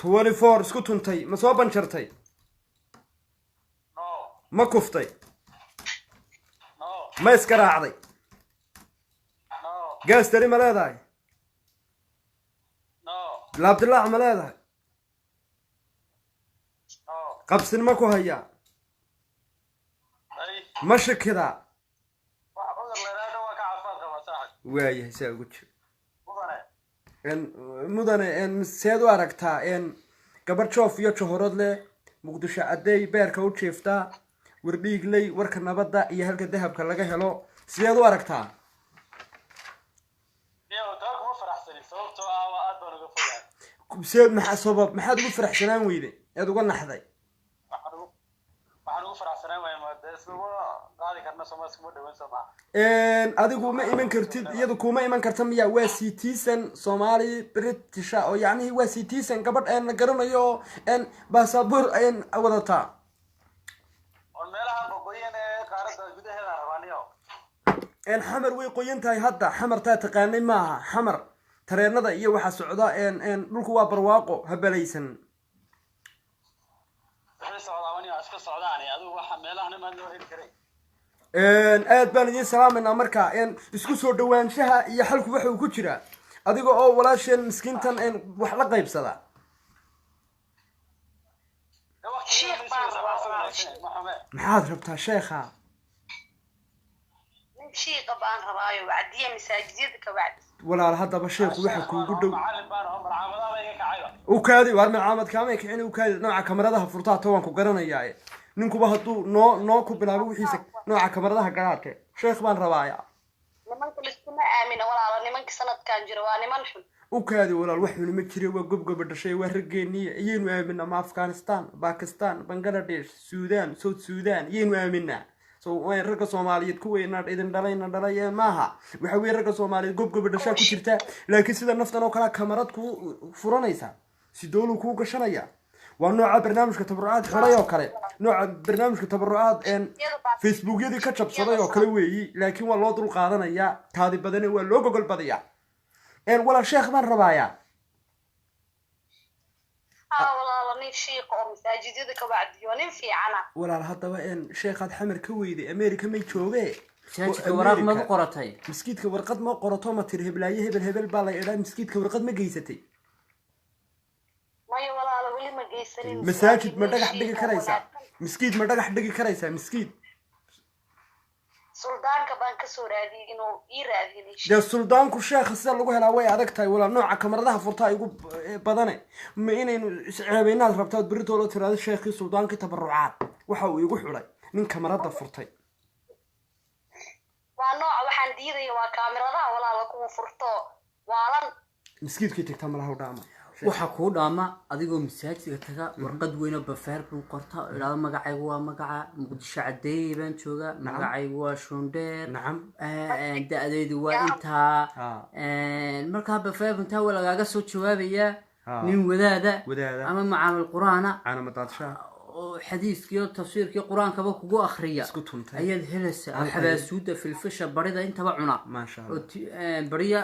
[SPEAKER 4] 24 اسكو تنتي ما سو بنشرتي ما كفتي ما اسكراعدي قاس تري ما لهداي لا عبد الله ما لهداي قبسن ما كو هيا مش كذا وايه سا قلت mudane seed u aragtaa gabar joof iyo johorod leh muqdisho caday beerka u jeeftaa wardhiigley warka nabadda iyo halka dahabka laga helo sideed u aragtaa seed maxaa sabab maxaad ugu faraxsanaan weyday eed uga naxday adigu ma iman kartid iyadu kuma iman karta miya waa citizen Somali British oo yani waa citizen gabadh aan garanayo baasaboor aan wadataa xamar way qoyan tahay hadda xamartaa taqaanay maaha xamar tareenada iyo waxa socda dhulku waa barwaaqo habalaysan aad baan idin salaamayna marka isku soo dhawaanshaha iyo xalku waxa uu ku jira adiga oo walaasheen miskiintan wax la qaybsada maxaad rabtaa sheekha
[SPEAKER 3] sheekha baan rabaayo wacdiye masaajidda ka wacdi
[SPEAKER 4] walaal haddaba sheekhu waxa kuugu dhow ukaadi waar macaamad kaamay kicin ukaadi nooca kamaradaha furtaa toban ku garanayaa ninkuba hadduu noo ku bilaabo wixiisa nooca kamaradaha garaadke sheekh baan rabaaya
[SPEAKER 3] nimanka liskuma aamina walaalo nimanka sanadkan jira waa niman xun
[SPEAKER 4] ukaadi walaal wax xun ma jiro waa gobgoba dhashay waa raggeeniya iyaynu aaminaa ma Afghanistan Pakistan Bangladesh Sudan South Sudan iyaynu aaminaa so way ragga Soomaaliyeed ku weynaa idin dhalay maaha waxa weey ragga Soomaaliyeed gob dhashaa ku jirta laakiin sida naftan oo kala kamarad ku furanaysa si doolu ku gashanaya waa nooca barnaamijka tabarucaad xalay oo kale nooca barnaamijka tabarucaad Facebook yadii ka jabsaday oo kale weeyi laakiin waa loo dul qaadanaya taadi badan waa loo gogol badaya wala sheekh baan rabaaya
[SPEAKER 3] والله نين شيخ أو مساجد يدك بعد يونين في عنا
[SPEAKER 4] ولا هذا وين شيخ هذا حمر كويدي أمريكا ما يشوفه
[SPEAKER 2] مساجد ورق ما قرطي
[SPEAKER 4] مسكيد كورقد ما قرطه ما ترهب لا يهب الهبل بالا إلى مسكيد كورقد ما جيستي
[SPEAKER 3] ما يولا على ولي ما جيسرين
[SPEAKER 4] مساجد ما دقح دقي كريسة مسكيد ما دقح دقي كريسة مسكيد
[SPEAKER 3] سلطان كبان كسورادي إنه إيرادي ليش
[SPEAKER 4] ده السلطان كل شيء خسر له هلا ويا عدك تاي ولا نوع كاميرا ده فرطة يقول بدنه ما إنه عيبين ناس ربطات بريت ولا ترى هذا الشيخ السلطان كتبرعات وحاو يقول حلي من كاميرا ده فرطة
[SPEAKER 3] ونوع وحن ديري وكاميرا ده ولا لكم فرطة وعلن
[SPEAKER 4] مسكيد كي تكتملها ودعمه
[SPEAKER 2] waxa ku dhaama adigoo masaajidka taga warqad weyn oo bafaar ku qorta ilaa magacaygu waa magaca Muqdisho cadeey baan jooga magacaygu waa Shondeer da'deedu waa inta marka bafaar inta walaaga soo jawaabaya nin wadaada ama macaamil quraana
[SPEAKER 4] ana mataasha
[SPEAKER 2] oo xadiiskiyo tafsiirkiyo quraanka ba kugu akhriya ayad helaysa xabaasuuda filfisha barida intaba cuna
[SPEAKER 4] ma sha Allah
[SPEAKER 2] bariya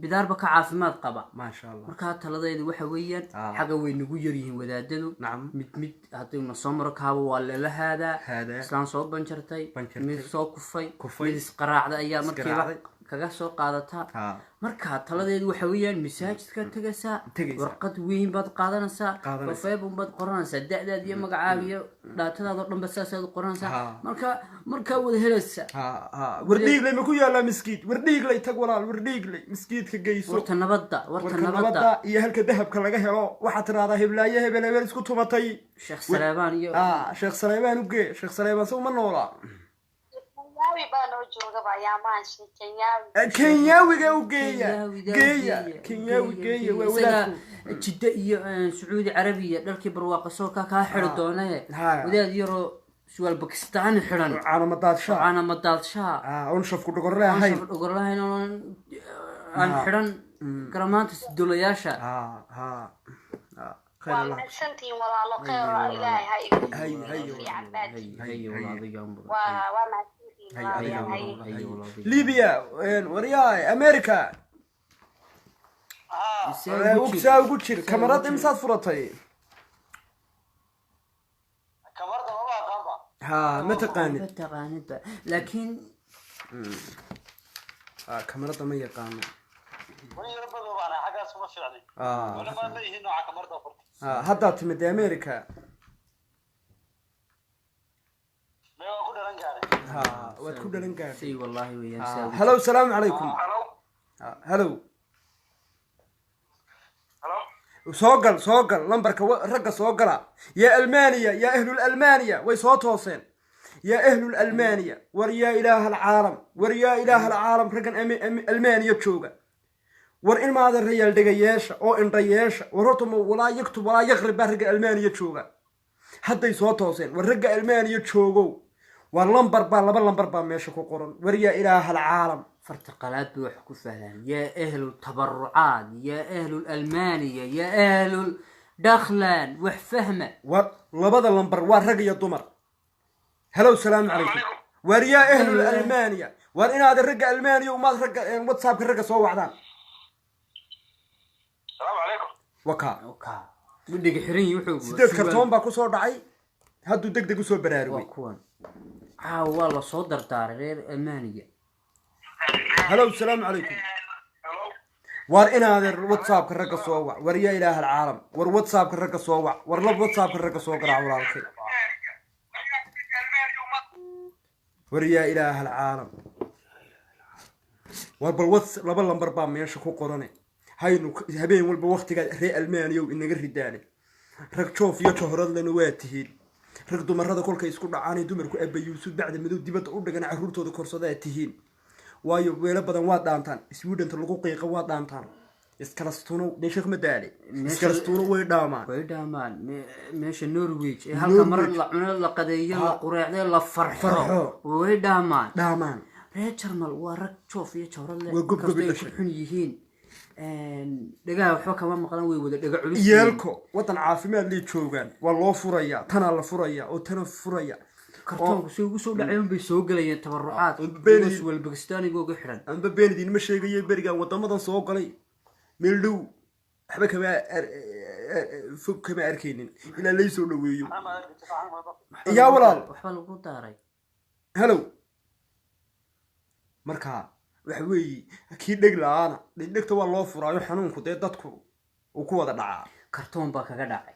[SPEAKER 2] bidaar baka caafimaad qaba
[SPEAKER 4] ma sha Allah
[SPEAKER 2] marka taladeedu waxa weeyaan xaga way nagu yar yihiin wadaadadu mid hadii na soo maro kaaba waa la hada islaan soo banjartay mid soo kufay mid isqaraacda ayaa markiiba kaga soo qaadata marka taladeedu waxa weeyaan masaajidka tagaysa warqad weyn baad qaadanaysaa qofeeb baad qoranaysaa da'daad iyo magacaaga iyo dhaatadaada dhanba saasaad qoranaysaa marka wada helaysa
[SPEAKER 4] wardhiig lay ma ku yaala miskiid wardhiig lay tag walaal wardhiig lay miskiidka geyso
[SPEAKER 2] warta nabadda
[SPEAKER 4] iyo halka dahabka laga helo waxa tiraada heblaaye hebel isku tumatay
[SPEAKER 2] sheekh Saleebaan iyo
[SPEAKER 4] sheekh Saleebaan u gee sheekh Saleebaan soo ma noola كينياوي جاي
[SPEAKER 2] ولا جدة سعودي عربية دلكي برواقة سوكا كاحر دونه وده يرو سوال باكستان حرن عنا مداد شاه
[SPEAKER 4] ونشوف كل قرلها هاي
[SPEAKER 2] عن حرن كرامات الدولياشا
[SPEAKER 3] خير الله سنتي ولا الله خير إلهي
[SPEAKER 2] هاي والله بيجام
[SPEAKER 4] ليبيا وريا أمريكا وكساو كوتشير كاميرات إمسات فرطي
[SPEAKER 5] كاميرات ما قامبا
[SPEAKER 4] متى قاند
[SPEAKER 2] لكن
[SPEAKER 4] كاميرات ما يقام
[SPEAKER 5] وين ربنا وانا حاجه اسمها فعلي ولا ما ليه نوع كاميرات فرطي
[SPEAKER 4] هذا تمد أمريكا وتكون لنقاعد
[SPEAKER 2] سي والله ويا
[SPEAKER 4] هلو السلام عليكم هلو سوقل لمبرك رقة سوقلا يا ألمانيا يا أهل الألمانيا ويصوت حسين يا أهل الألمانيا وريا إله العالم رقا ألمانيا تشوقا ورإن ما هذا الرجال دقياش أو إن رياش ورطم ولا يكتب ولا يغرب برقا ألمانيا تشوقا حتى يصوت حسين والرقا ألمانيا تشوقو واللمبر با ماشي كو قرن وريا إله العالم
[SPEAKER 2] فرتقالات بوحكو فهلان يا أهل التبرعات يا أهل الألمانية يا أهل الدخلان وحفهمة
[SPEAKER 4] لبدا اللمبر ورقيا الضمر هلو السلام عليكم وريا أهل الألمانيا ورين هذا الرقة ألمانيا وما رقة واتساب الرقة سوا وعدان
[SPEAKER 5] السلام عليكم
[SPEAKER 4] وكا
[SPEAKER 2] بدك حرين يوحو
[SPEAKER 4] سيدات كرتون باكو صور دعي هادو دق سو براروي
[SPEAKER 2] والله صدر تارير ألمانية
[SPEAKER 4] هلو السلام عليكم وارين هذا الواتساب كرقة سوا وريا إله العالم واتساب كرقة سوا ورلب واتساب كرقة سوا قرع ورالكي وريا إله العالم والبواتس لبل لمبر بام يشكو قرني هاي هبين والبوقت قال ري ألمانيا وإنك الرداني رك شوف يشهر لنواتهين rag dumarada kolka isku dhacaanay dumarku abayuusud bacda madow dibadda u dhagan caruurtooda korsada tihiin waayo weela badan waa dhaantaan Sweden lagu qiiqo waa dhaantaan iskalastuuno deeshak ma daali
[SPEAKER 2] Meesha-
[SPEAKER 4] iskalastuuno way dhaamaan
[SPEAKER 2] way dhaamaan meesha norwich ee halka mar
[SPEAKER 4] Norwich.
[SPEAKER 2] la cuno la qadeeyo la qureecday la farxo
[SPEAKER 4] Farxo.
[SPEAKER 2] way dhaamaan
[SPEAKER 4] dhaamaan
[SPEAKER 2] reer jarmal waa rag joof iyo jawrad leh
[SPEAKER 4] Waa gob gobi
[SPEAKER 2] inkastoo ay ku
[SPEAKER 4] dhashay.
[SPEAKER 2] xun yihiin dhagaha waxba kama maqlan way wada dhaga culus
[SPEAKER 4] yeelko wadan caafimaad lay joogaan waa loo furayaa tanaa la furayaa oo tana furaya
[SPEAKER 2] kartoonku si ugu soo dhacayn bay soo galayeen tabarucaad
[SPEAKER 4] Beri-
[SPEAKER 2] iyagoo walbakistaaniga uga xidhan
[SPEAKER 4] amba beenidin ma sheegayo berigan wadamadan soo galay meel dhow waxba fog kama arkaynin ilaa lay soo dhaweeyo yaa walaal
[SPEAKER 2] waxba lagu daaray
[SPEAKER 4] hello marka waxa weeye kii dheg la-aana dhegta waa loo furaayo xanuunku dee dadku uu ku wada dhacaa
[SPEAKER 2] kartoon baa kaga dhacay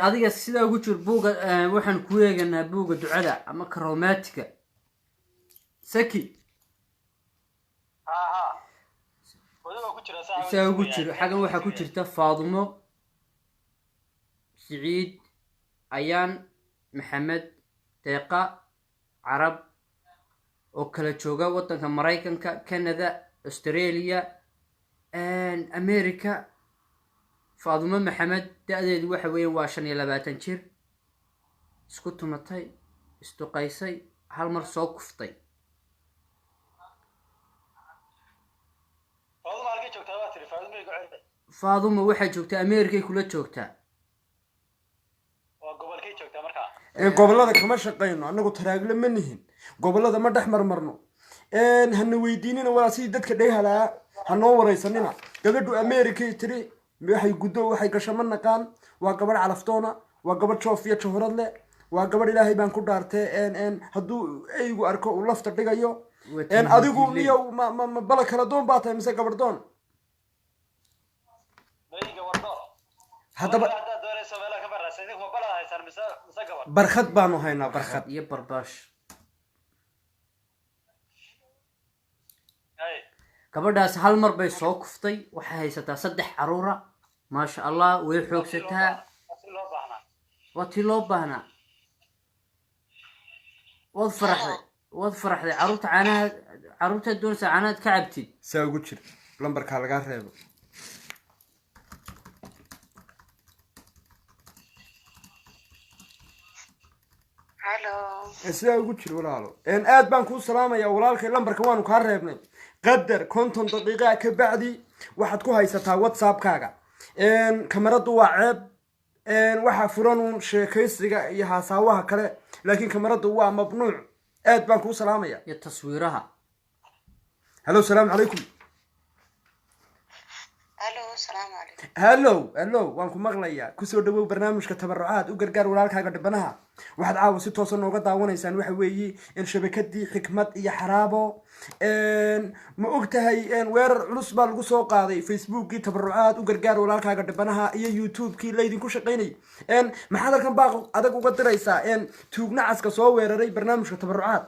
[SPEAKER 2] adiga sidaa ugu jir buuga waxaan ku eeganaa buuga ducada ama karomatiga saki sidaa ugu jir xaggan waxaa ku jirta faadumo siciid ayaan maxamed deeqa carab oo kala jooga waddanka maraykanka canada australia america faadumo maxamed da-deedu waxa weeyaan waa 25 jir isku tumatay isduqaysay hal mar soo kuftay faadumo waxay joogtaa americay kula joogtaa
[SPEAKER 4] gobolada kama shaqayno anagu taraagle ma nihin gobolada ma dhex marmarno hana weydiinina walaa sidii dadka dheghalaa hanoo waraysanina gabadhu americay tiri waxay guddo waxay gasho ma naqaan waa gabadh calaftoona waa gabadh joof iyo jahorad leh waa gabadh ilaahay baan ku dhaartay hadduu eygu arko uu lafta dhigayo adigu niyo ma bala kala doon baa tahay mise gabadh doon haddaba barkad baanu haynaa barkad
[SPEAKER 2] iyo barbaash gabadhaas hal mar bay soo kuftay waxay haysataa 3 caruura maasha allah way xoogsataa waa tii loo baahnaa waad faraxday caruurta doonaysa caanaad ka cabtid
[SPEAKER 4] saa ugu jir lambarkaa lagaa reebo sidaa ugu jir walaalo aad baan kuu salaamaya walaalkay lambarka waanu kaa reebnay qadar 50 daqiiqa ka bacdi waxaad ku haysataa whatsappkaaga kamaradu waa ceeb waxaa furan sheekaysiga iyo haasaawaha kale laakiin kamaradu waa mamnuuc aad baan kuu salaamaya
[SPEAKER 2] iyo taswiiraha
[SPEAKER 4] hallo salaamu calaykum hallo waan ku maqlayaa kusoo dhawow barnaamijka tabarucaad u gargaar walaalkaaga dhibanaha waxaad caawa si toosa nooga daawanaysaan waxa weeye in shabakadii xikmad iyo xaraabo ma og tahay weerar culus baa lagu soo qaaday facebookii tabarucaad u gargaar walaalkaaga dhibanaha iyo youtubekii laydinku shaqaynay maxaad halkan baaq adag uga diraysaa tuugnacaska soo weeraray barnaamijka tabarucaad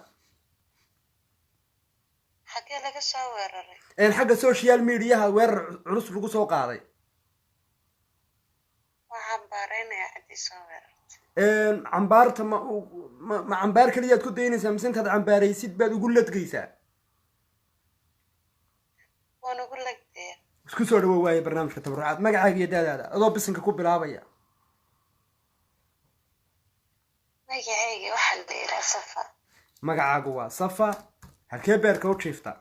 [SPEAKER 4] xagga social mediaha weerar culus lagu soo qaaday cambaarta ma cambaar keliyaad ku daynaysaa mise intaad cambaaraysid baad ugu ladgaysaa isku soo dhawo waaye barnaamijka tabarucaad magacaaga iyo daadaada adoo bisinka ku bilaabaya magacaagu waa safa halkee beerka u jiifta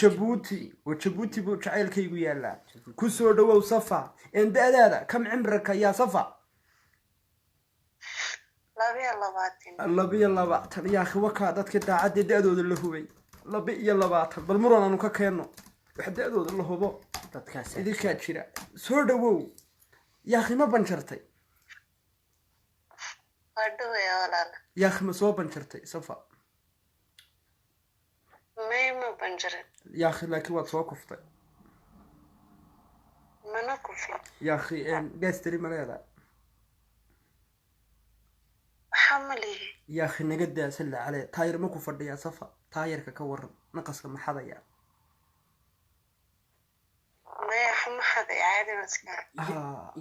[SPEAKER 4] jabuuti oo jabuuti buu jacaylkaygu yaallaa kusoo dhawow safa da-daada kam cimrika yaa safa 22 yaa khiwakaa dadka daacadee da-dooda la hubay 22 bal muran aanu ka keenno wax da-dooda la hubo
[SPEAKER 2] dadkaas
[SPEAKER 4] idinkaa jira soo dhawow yaa khima banjartay yaa khima soo banjartay safa يا أخي لكن وات سوى كفتي يا أخي قاستري ملاذا يا أخي نقد أسلع عليه تاير مكو فردي يا صفا تاير ككور نقص ما حدا يا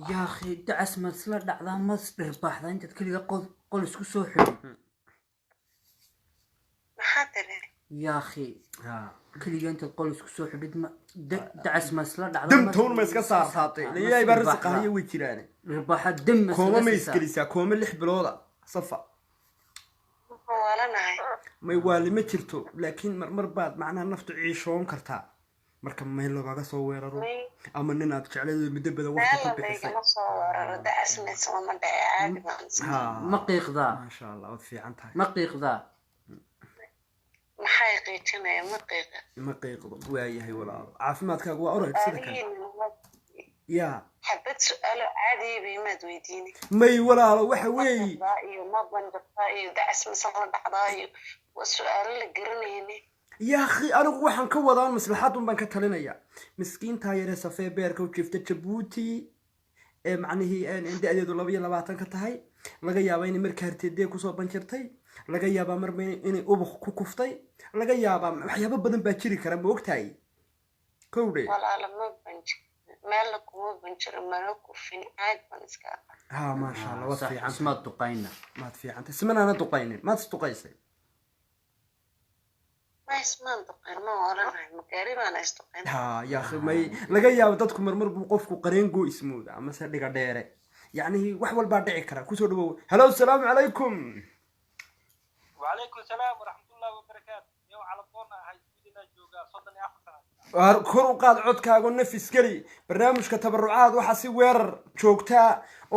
[SPEAKER 2] يا أخي دعس مسلا دعلا مصدر بحث أنت تكلي قل اسكو سوحي يا أخي
[SPEAKER 4] ها
[SPEAKER 2] كل أنت تقول اسكو سو حدد ما دعس ما سلا دعس
[SPEAKER 4] دمتون ما iska saar saatay leeyahay bar risqahay way jiraan
[SPEAKER 2] رباح الدم
[SPEAKER 4] kooma ma iskalisaa kooma 6 bilooda safa
[SPEAKER 3] walanahay
[SPEAKER 4] may waali ma jirto laakiin mar baad macnaa naftu ciishoon kartaa marka meel lagaga soo weeraro ama nin aad jecleedo muddo badan waqti ku bixisay
[SPEAKER 3] ma soo weeraro dacasna sama dhacaad
[SPEAKER 4] ha
[SPEAKER 2] ما قيقدا
[SPEAKER 4] ما sha Allah wad fiican tahay
[SPEAKER 2] ما قيقدا
[SPEAKER 3] maxay qiitinaya
[SPEAKER 4] ma qiiqdo waayahay walaal caafimaadkaagu waa orag sida kale ya
[SPEAKER 3] حبيت سؤال عادي بما توديني
[SPEAKER 4] may walaalo waxa weey
[SPEAKER 3] رأي ما بنجفاي دعس مثلا دعضاي والسؤال اللي قرنيني
[SPEAKER 4] يا أخي أنا waxaan ka wadaan maslaxadun baan ka talinaya miskiinta yare safee beerka u jiifta Djibouti ee macnaheedu aan da'deedu 22 ka tahay laga yaabo in markaa harteedee ku soo banjirtay laga yaabo marmay inay ubax ku kuftay laga yaabo waxyaabo badan baa jiri kara ma ogtahay kowdhe
[SPEAKER 3] wala lama banjir meel ku banjir ma ku fin aad ban iska
[SPEAKER 4] ha ma sha Allah wad fiican
[SPEAKER 2] اسمها الدقينة
[SPEAKER 4] ما fiican ismana ana duqaynin ma tuqaysay
[SPEAKER 3] ما اسمان دقير ما ولا ما قريب انا استقيم
[SPEAKER 4] ha ya akhi may laga yaabo dadku marmar buu qofku qareen go ismooda ama se dhiga dheere يعني wax walba dhici kara ku soo dhawow hello assalamu alaykum
[SPEAKER 5] وعليكم السلام ورحمة الله وبركاته يوم على طولنا هاي سيدنا جوجا صدني أحسن
[SPEAKER 4] kor u qaad codkaaga nafis gali barnaamijka tabarucaad waxa si weerar joogta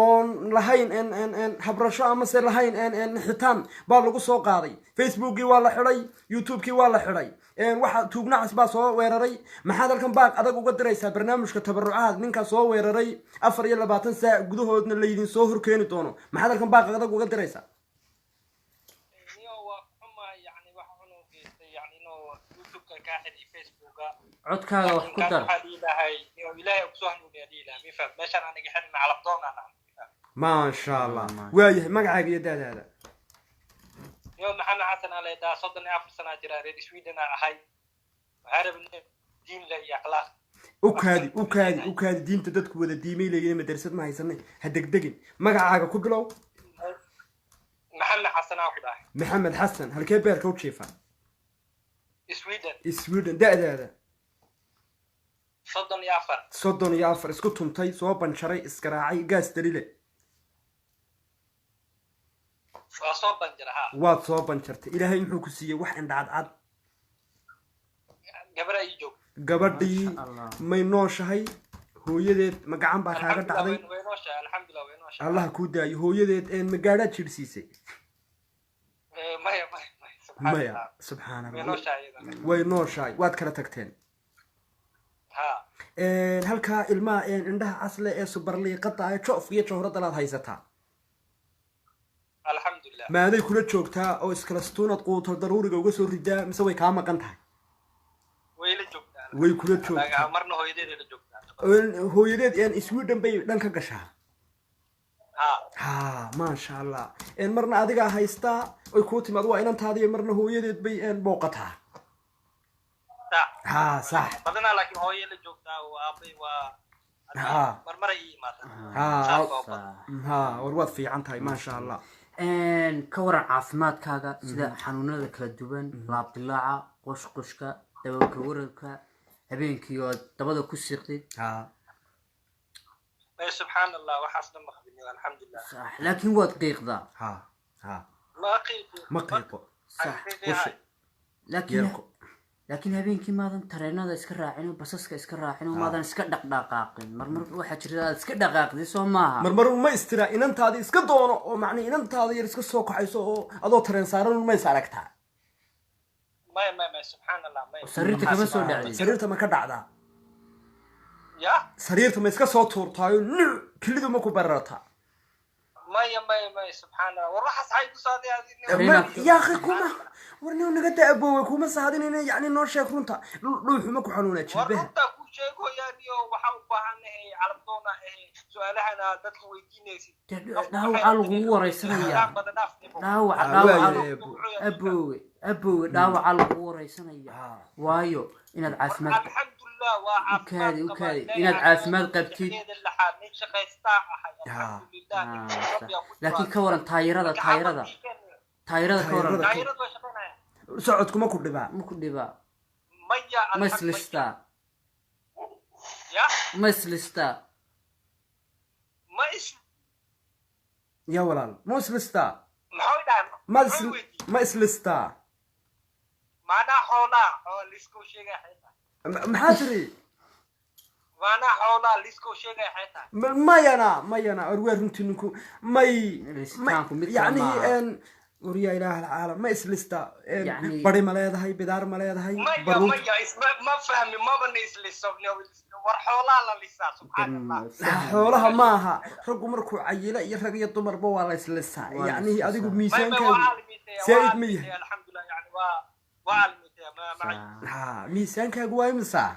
[SPEAKER 4] oon lahayn en habrasho ama se lahayn en xitaan baa lagu soo qaaday facebookii waa la xidhay youtubekii waa la xidhay waxa tuugnacis baa soo weeraray maxaad halkan baaq adag uga diraysaa barnaamijka tabarucaad ninka soo weeraray 24 saac gudahoodna la idin soo horkeeni doono maxaad halkan baaq adag uga diraysaa
[SPEAKER 2] codkaaga wax ku dar
[SPEAKER 4] ما شاء الله وايه magacaaga iyo daadaada
[SPEAKER 5] يوم محمد حسن على دا صدني أفر سنة جرا ريد سويدنا هاي عرب الدين لا أخلاق
[SPEAKER 4] ukaadi diinta dadku wada diimay leeyeen madrasad ma haysanay hadegdegin magacaaga ku bilow
[SPEAKER 5] محمد حسن أخدا
[SPEAKER 4] maxamed xasan halkee beerka u jiifan
[SPEAKER 5] سويدن
[SPEAKER 4] daadaada
[SPEAKER 5] صدني أفر
[SPEAKER 4] 34 isku tumtay soo banjaray iskaraacay gaas dalile
[SPEAKER 5] وصوب بنجرها
[SPEAKER 4] waad soo banjartay ilaahay muxuu ku siiyay wax indhacad cad
[SPEAKER 5] قبل يجوا
[SPEAKER 4] gabadhii may nooshahay hooyadeed ma gacan baa kaaga dhacday
[SPEAKER 5] الحمد لله وينوش
[SPEAKER 4] allah ku daayo hooyadeed ma gaadhaad jirsiisay maya subxaan allah
[SPEAKER 5] وينوش أيضا
[SPEAKER 4] way nooshahay waad kala tagteen
[SPEAKER 5] ها
[SPEAKER 4] halka ilmaha indhaha casle ee subarliiqada ah joof iyo jawrada laad haysataa
[SPEAKER 5] الحمد لله
[SPEAKER 4] maaday kula joogtaa oo iskala stuunad quutal daruuriga uga soo ridaa mise way kaa maqan tahay
[SPEAKER 5] ويلا جوكتا
[SPEAKER 4] way kula joogtaa
[SPEAKER 5] مرنا هو يدير جوكتا
[SPEAKER 4] hooyadeed Sweden bay dhan ka gashaa
[SPEAKER 5] ها
[SPEAKER 4] ma sha Allah marna adiga haystaa ay ku timaad waa inantaadii marna hooyadeed bay booqataa
[SPEAKER 5] صح
[SPEAKER 4] صح
[SPEAKER 5] بدنا لكن هو يلا جوكتا وأبي و مرمرة إيه
[SPEAKER 4] ها warwaad fiican tahay ma sha Allah
[SPEAKER 2] ka waran caafimaadkaaga sida xanuunada kala duwan laab dilaaca qoshka dabalka wararka habeenkii oo dabada ku siqtid
[SPEAKER 5] سبحان الله وحسن مخبني الحمد لله
[SPEAKER 2] صح laakiin waad qiiqdaa
[SPEAKER 5] ما
[SPEAKER 4] qiiqo
[SPEAKER 2] صح laakiin habeenkii maadan tareenada iska raacin oo basaska iska raacin oo maadan iska dhaqdhaqaaqin marmar waxa jirta aad iska dhaqaaqdi soo maaha
[SPEAKER 4] marmar ma istira inantaadi iska doono oo macna inantaada yar iska soo kaxayso oo adoo tareen saaran ma is aragtaa
[SPEAKER 5] ما سبحان الله ما
[SPEAKER 2] sariirta kama soo dhacday
[SPEAKER 4] sariirta ma ka dhacdaa
[SPEAKER 5] يا
[SPEAKER 4] sariirta ma iska soo tuurtaayo kilidu ma ku barartaa
[SPEAKER 5] ما سبحان الله والله صحيح صادي هذه
[SPEAKER 4] يا اخي كوما ورني naga daaboowe kuma saadinayna yani noo sheeg runta dhuuxuma ku xanuuna jilbaha
[SPEAKER 5] runta ku sheego yaani waxa u baahanahay calabdoona su'aalahana dadku weydiinaysid
[SPEAKER 2] dhaawaca lagu wareysanaya dhaawaca lagu wareysanaya waayo inaad caafimaad
[SPEAKER 5] alxamdulillah waa
[SPEAKER 2] ukaadi inaad caafimaad qabtid laakiin ka waran taayirada ka waran
[SPEAKER 4] socodkuma ku dhibaa
[SPEAKER 2] ma ku dhibaa
[SPEAKER 6] maya
[SPEAKER 2] ma islistaa
[SPEAKER 6] ya
[SPEAKER 2] ma islistaa
[SPEAKER 6] ma is
[SPEAKER 4] ya walaal ma islistaa
[SPEAKER 6] maxay dhahan
[SPEAKER 4] ma islistaa
[SPEAKER 6] maana xoolaa oo lisko sheegay xayta
[SPEAKER 4] maxaa tiri
[SPEAKER 6] maana xoolaa lisko sheegay xayta
[SPEAKER 4] mayana arwaa runtii ninku may
[SPEAKER 2] Listaanku mid
[SPEAKER 4] yani
[SPEAKER 2] kale maaha.
[SPEAKER 4] وريا إله العالم ما إسلستا
[SPEAKER 2] يعني-
[SPEAKER 4] بري ملاذ هاي بدار ملاذ هاي
[SPEAKER 6] maya ma fahmi maba na islisobni war xoolaa la lisaa subxaan allah
[SPEAKER 4] حولها ماها رجو مركو عيلة يرجع يطمر بوا على إسلسها
[SPEAKER 2] والله
[SPEAKER 4] يعني
[SPEAKER 2] إسلسها.
[SPEAKER 4] أديكو
[SPEAKER 6] ما
[SPEAKER 4] ميزان
[SPEAKER 6] ما
[SPEAKER 4] كان
[SPEAKER 6] وعالميتي
[SPEAKER 4] سيد مية
[SPEAKER 6] الحمد لله يعني وعالميتي ما معي
[SPEAKER 4] ها ميزان كاجواي مسا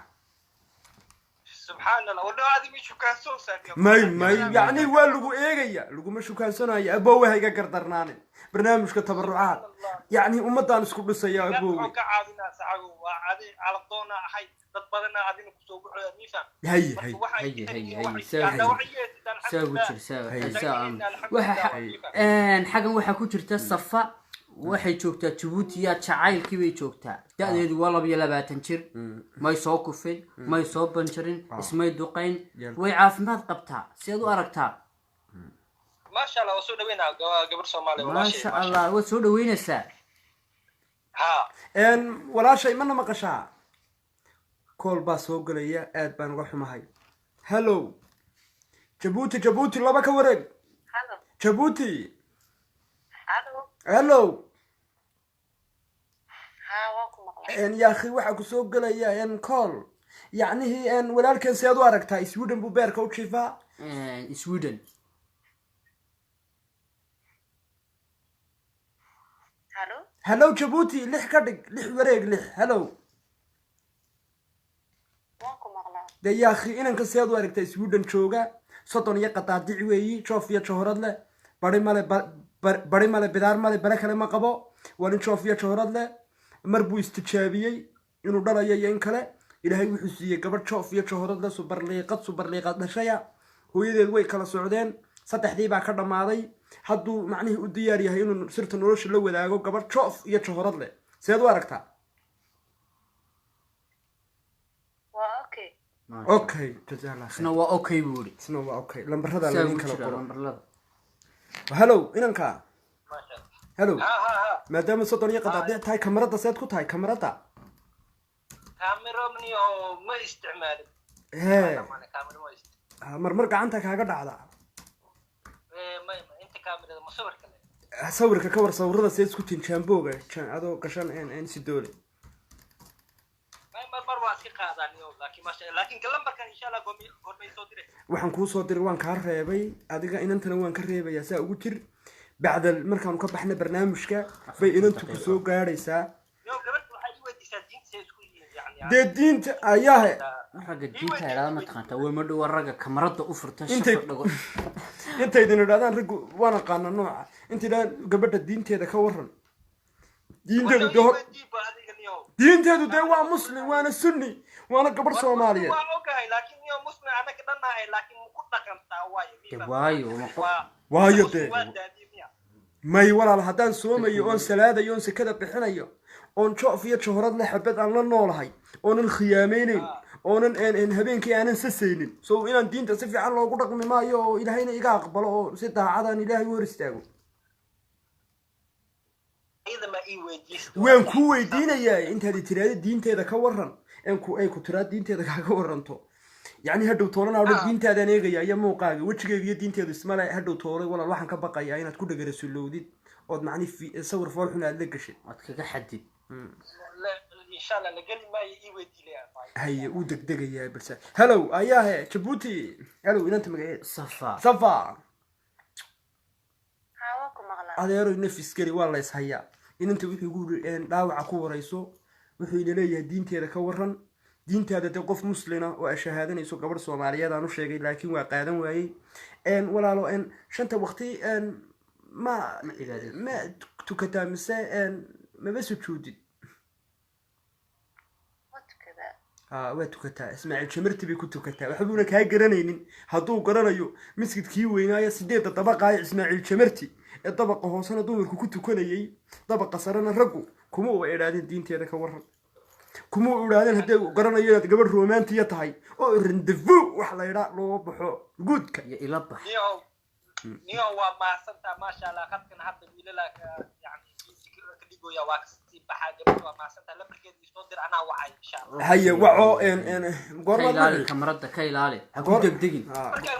[SPEAKER 6] سبحان الله ولا هذه مش كان سوسن
[SPEAKER 4] ما يعني واللو إيجيا لو مشو كان سنة يا أبوه هيك قدرناني برنامج كتبرعات يعني أمتان سكوب السيا أبوه
[SPEAKER 6] ka caawinaa sacago waa على doona ahay dad badan adina ku soo buuxo miisaan
[SPEAKER 2] هي ساوي جير ساوي حاجة waxaa ku jirta safa waxay joogtaa Djibouti ya jacaylkii bay joogtaa da'deedu waa 22 jir may soo kufin may soo banjarin ismay duqayn way caafimaad qabtaa sidaad u aragtaa
[SPEAKER 6] ما شاء الله وسو دوينا قبر Soomaali
[SPEAKER 2] ما شاء الله waa soo dhaweynaysaa
[SPEAKER 6] ها
[SPEAKER 4] إن ولا شيء منا مقشع كل باس هو قليا آد بان روح معي هلو جيبوتي الله بك ورق
[SPEAKER 3] Hello.
[SPEAKER 4] جيبوتي
[SPEAKER 3] Hello.
[SPEAKER 4] هلو
[SPEAKER 3] ها واكم مقلع
[SPEAKER 4] إن يا أخي وحكوا سوق قليا إن كول يعني هي إن ولكن سيادو أركتها سويدن بوبيركا وشيفا
[SPEAKER 2] سويدن
[SPEAKER 3] Hello.
[SPEAKER 4] هلو جيبوتي لح كدق لح ورق لح هلو
[SPEAKER 3] واكم مقلع
[SPEAKER 4] ده يا أخي إنك سيادو أركتها سويدن شوقا صوتون يقطع دعوي شوف يا شهرات له بري ماله بدار ماله بركة لما قبو وان شوف يا شهرات له مربو استجابيي إنه دلا يين كله إلى هاي وحسية قبل شوف يا شهرات له سوبر ليقات نشيا هو يدل وي كلا سعودين صدح دي بعد كذا ماضي حدو معنيه الدياري هاي إنه صرت نروش اللي وذاقو قبل شوف يا شهرات له سيادو أركتها
[SPEAKER 3] واوكي
[SPEAKER 4] أوكي جزاه الله خير
[SPEAKER 2] سنوا اوكي بوري
[SPEAKER 4] سنو أوكي لما هذا
[SPEAKER 2] ساوي
[SPEAKER 4] لين كلا
[SPEAKER 2] جير
[SPEAKER 4] قرو
[SPEAKER 2] لمبرلada
[SPEAKER 4] هلو إنك
[SPEAKER 6] ما شاء الله
[SPEAKER 4] هلو
[SPEAKER 6] ها
[SPEAKER 4] maadaama soddon iyo qadaadee tahay kamarada seed ku tahay kamarada
[SPEAKER 6] كاميرا مني او ما استعمال
[SPEAKER 4] hee
[SPEAKER 6] كاميرا ما استعمال
[SPEAKER 4] marmar gacanta kaaga dhacda
[SPEAKER 6] ما انت كاميرا مصور كله
[SPEAKER 4] sawirka ka war sawirada seed isku tin jaambooga adoo gashan n sidoole
[SPEAKER 6] ما مره اسي قاداني لكن ما شاء الله لكن كلامك ان شاء الله قومي سو ديري
[SPEAKER 4] waxaan kuu soo diray waan kaa reebay adiga inantana waan ka reebayaa saa ugu jir bacda markaanu ka baxna barnaamijka bay inantu ku soo gaadhaysaa
[SPEAKER 6] يوم قبل waxay weydiisay diinta isku yani
[SPEAKER 4] dee diinta ayaahe
[SPEAKER 2] ragga diinta ilaa ma taqaanta way ma dhow ragga kamarada u furta
[SPEAKER 4] Intay-
[SPEAKER 2] shaqo dhago
[SPEAKER 4] intaydin idhahdaan raggu waan aqaana nooca intay idhahdaan gabadha diinteeda ka waran diinteedu dee diinteedu dee waa muslim waana sunni waana gabadh soomaaliyeed
[SPEAKER 6] waa ogahay laakiin iyo muslim anaga dhanahay laakiin ku dhaqantaa
[SPEAKER 2] waayo
[SPEAKER 4] waayo dee may walaal haddaan soomayo oon salaadayo oon sekada bixinayo oon joof iyo johorad le xabad aan la noolahay oonan khiyaamaynayn oonan habeenkii aanan sasaynin so inaan diinta si fiican loogu dhaqmi maayo oo ilaahayna iga aqbalo oo si daacadaan ilaahay u hor istaago waan ku weydiinayaa intaad tiraada diinteeda ka waran ay ku tiraa diinteeda kaaga waranto يعني هدو تولنا أو الدين تادن إيجا يا موقع وجهك يدين تادو اسمه هدو تولي ولا واحد كبقى يعني أنا تكون جرس اللودي أو معني في صور فول حنا لك شيء
[SPEAKER 2] ما تكذا حدي
[SPEAKER 6] لا إن شاء الله لقل ما يودي لي
[SPEAKER 4] هي ودك دقة يا برسا هلو أياه جبوتي هلو إن أنت مقعد صفا
[SPEAKER 3] هاوكم مغلا
[SPEAKER 4] هذا يروي نفس كري والله يسهيا إن أنت يقول إن داو عقوب رئيسو وحي لي دين تيدا كورن diintaada dee qof muslina oo ay shahaadanayso gabadh Soomaaliyeed aan u sheegay laakiin waa qaadan waayay walaalo shanta waqti ma tukataa mise ma bas sujuudid waa tukataa Ismaaciil Jamarti bay ku tukataa waxbuuna ka garanaynin hadduu garanayo masjidkii weynaayo 8 dabaq ay Ismaaciil Jamarti ee dabaqa hoosana dumarku ku tukanayay dabaqa sarana raggu kuma uba idhaadeen diinteeda ka waran kuma u idhaadeen hadday garanayo inaad gabadh romantiya tahay oo rendezvous wax la yidhaa loo baxo guudka
[SPEAKER 2] iyo ila bax
[SPEAKER 6] niyo waa maasanta maasha Allah qadkan hadda wiilalaka yani ka dhigoya waa kasii baxaa gabadh waa maasanta lambarkeeda isoo dir anaa wacay insha Allah
[SPEAKER 4] haye waco
[SPEAKER 2] ka ilaali kamarada ka ilaali ha ku degdegin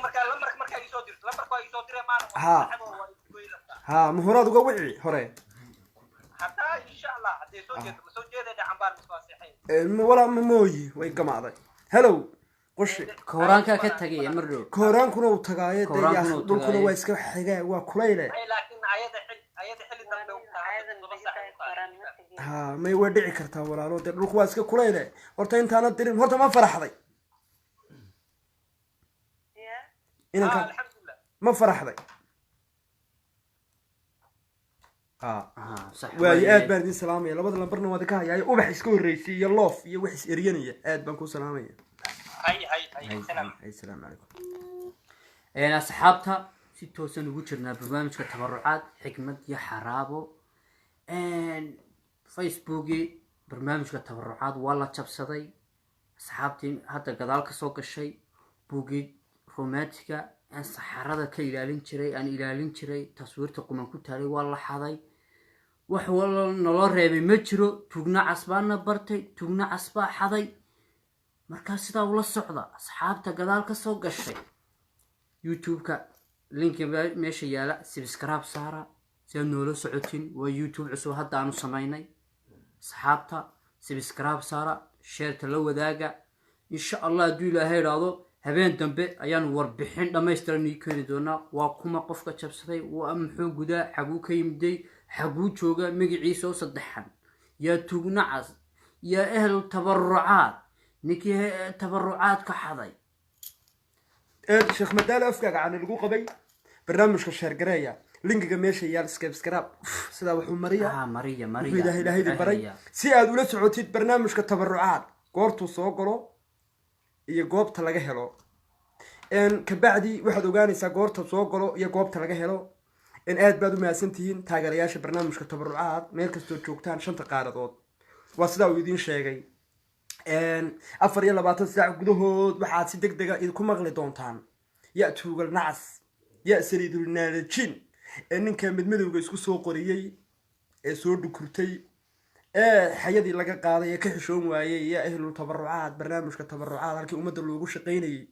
[SPEAKER 6] markaa isoo dirto lambarka waa isoo diray maalin
[SPEAKER 4] ha muhuraad uga wici hore
[SPEAKER 6] hataa insha Allah hadday soo jeedo cambaar miswaasixay
[SPEAKER 4] walaa mooyi way gamaaday hello qoshi
[SPEAKER 2] kooraanka ka tagay marro
[SPEAKER 4] kooraankuna uu tagaaye dhulkuna waa iska xigaa waa kulayle
[SPEAKER 6] laakiin ayada xilli dambe u tahay
[SPEAKER 4] ha may waa dhici kartaa walaalo dee dhulku waa iska kulayle horta intaana dirin horta ma faraxday inanka ma faraxday waayo aad baan idin salaamaya labada lambarna waad ka hayaay ubax iska horreysay iyo loof iyo wax is eryanaya aad baan ku salaamaya السلام عليكم
[SPEAKER 2] أنا أصحابتها ستوسن وجرنا برنامج كتبرعات حكمة يا حرابو فيسبوكي برنامج كتبرعات والله تبصدي أصحابتي حتى كذلك سوق الشيء بوكي روماتيكا أن صحراء كإلالين شري أن إلالين شري تصوير تقوم كنت عليه والله حظي وحول نلار ربي مجرو تجنا عصبان برتي تجنا عصبا حظي markaa sidaa ula socda asxaabta gadaal ka soo gashay youtube-ka linki meesha yaala subscribe saara si aad noola socotin waa youtube cusub hadda aanu samaynay asxaabta subscribe saara sheerta la wadaaga insha Allah hadduu ilaahay idhaahdo habeen dambe ayaan warbixin dhammaystiran ii keeni doonaa waa kuma qofka jabsaday waa muxuu gudaa xaguu ka yimiday xaguu jooga magaciisa oo saddexan yaa tugnacas yaa ehl tabarrucaad نكيه تبرعات كحضي
[SPEAKER 4] شيخ مدال أفكار عن الجو قبي برنامج كشهر قراية لينك جميشة يا سكراب سدا وحوم ماريا
[SPEAKER 2] ماريا
[SPEAKER 4] في ده هيدا بري سياد ولا سعودية برنامج كتبرعات قرطو صقره يجوب تلاقيه هلو إن كبعدي واحد وجاني سقرطو صقره يجوب تلاقيه هلو إن آد بعد ما سنتين تاجرياش برنامج كتبرعات مركز توجوكتان شنطة قارضات وسدا ويدين شيء afar iyo 20 saac gudahood waxaad si degdeg ah ku maqli doontaan ya tuugal nacas ya saliidul naarjin ninka midmadowga isku soo qoriyay ee soo dhukurtay xayadii laga qaaday ee ka xishoon waayay ya ahlu tabarrucaad barnaamijka tabarrucaad halkii umada loogu shaqeynayay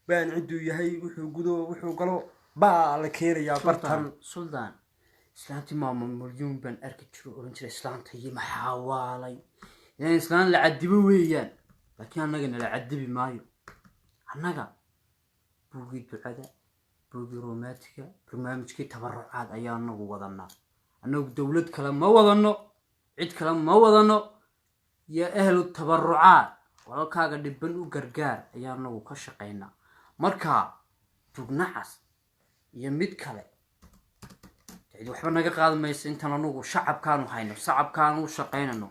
[SPEAKER 4] baan ciduu yahay wuxuu galo baa la keenayaa bartan
[SPEAKER 2] suldaan islaanti maama milyuun baan arki jiro oran jiray islaanta iyo maxawaalay يعني إسلام لعدبه ويان لكن أنا قلنا لعدبي مايو أنا بوجي دعاء بوجي روماتيكا برنامج كي تبرعات أيام وضعنا أنا دولة كلام ما وضعنا عيد كلام ما وضعنا يا أهل التبرعات ولو كاغا دبن وقرقار أيام وكشقينا مركا تبنعس يمد كلا تعيد وحبنا قاعد ما يسنتنا نوغو شعب كانوا هاينو شعب كانوا شقينا نو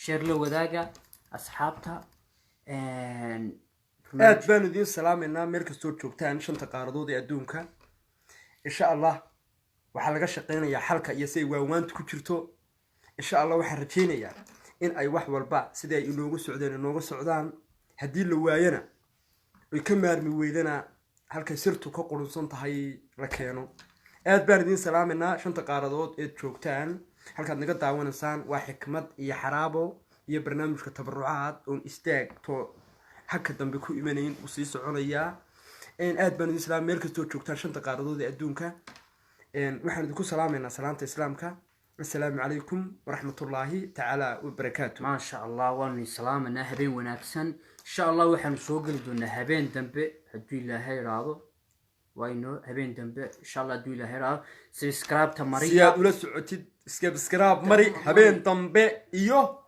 [SPEAKER 2] شير له وداقة أصحابتها
[SPEAKER 4] aad baan idin salaameynaa meel kastoo joogtaan shanta qaaradood ee adduunka insha Allah waxaa laga shaqeynayaa xalka iyo say waawaantu ku jirto insha Allah waxaan rajeynayaa in ay wax walba sida ay inooga socdaan haddii la waayana ay ka maarmi weydana halka sirtu ka qurunsan tahay la keeno aad baan idin salaameynaa shanta qaaradood ee joogtaan halkaad naga daawanaysaan waa xikmad iyo xaraabo iyo barnaamijka tabarrucaad oo istaagto حكا دم بكو إيمانين وصيص عليا إن أدبن الإسلام ملك توجوكتان شنطة قاردود أدونك إن وحنا دكو سلامنا سلامة إسلامك السلام عليكم ورحمة الله تعالى وبركاته
[SPEAKER 2] ما شاء الله واني سلامنا هبين وناكسن إن شاء الله وحنا سوق لدونا هبين دنب هدوي الله راضو وينو هبين دنب إن شاء الله هدوي الله راضو سبسكرايب تماريا
[SPEAKER 4] سياد ولا سعودي سبسكرايب مري هبين دنب إيوه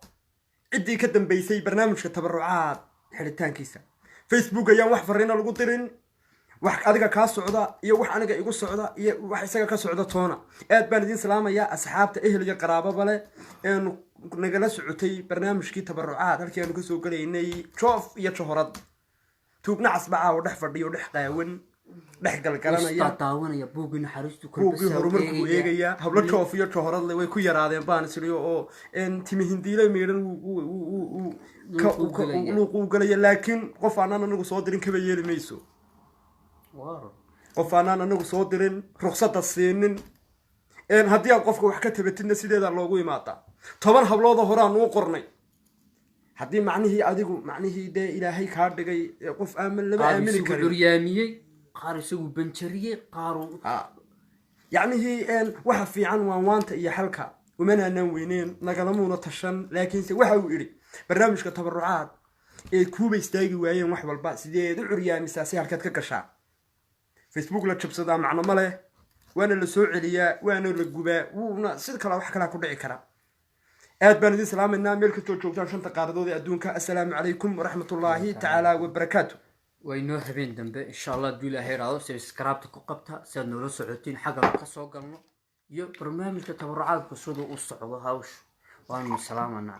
[SPEAKER 4] عدي كدن بيسي برنامج التبرعات حريتان كيسا فيسبوك أيام واحد فرينا لقو ترين واحد أدقى كاس سعودة إيا واحد أنا يقول سعودة إيا واحد يساقى كاس سعودة تونا آد بان سلامة يا أصحاب تأهل يا قرابة بلا إنو نقل سعودي برنامج كي تبرعات هالكي أنو كسو قلي إني شوف يا شهرات توب نعس معاه ودح فردي ودح قاون dhexgal garanaya
[SPEAKER 2] daawanaya buugii naxariistu
[SPEAKER 4] buuggii horumarkuu eegaya hablo joof iyo joohoradle way ku yaraadeen baan isriyo oo timi hindiile meedhan luuquu galaya laakiin qof aanaan anagu soo dirin kaba yeeli mayso qof aanaan anagu soo dirin ruqsadda siinin haddii aad qofka wax ka tabatidna sideedaa loogu imaadaa 10 habloodoo hore aan uu qornay haddii macnihii adigu macnihii dee ilaahay kaa dhigay qof aamin lama aamini karin
[SPEAKER 2] curyaamiyey qaar isagu banjariyey qaaru
[SPEAKER 4] yacnihii waxa fiican waan waanta iyo xalka umanaanaan weyneen nagalamuuna tashan laakiinse waxa uu idhi barnaamijka tabarucaad ee kuuba istaagi waayeen wax walba sideed u curyaamisaa si halkaad ka gashaa facebook la jabsadaa macno ma leh waana la soo celiyaa waana la gubaa wuuna sid kale wax kala ku dhici kara aad baan idin salaameynaa meel kastoo joogtaan shanta qaaradood ee adduunka assalaamu calaykum waraxmatullaahi tacaala wabarakaatu
[SPEAKER 2] waynoo habeen dambe insha allah hadduu ilaahay raado subscribe-ta ku qabta si aad noola socotiin xagga ka soo galno iyo barnaamijka tabarucaadku siduu u socdo hawshu waanu salaamanaa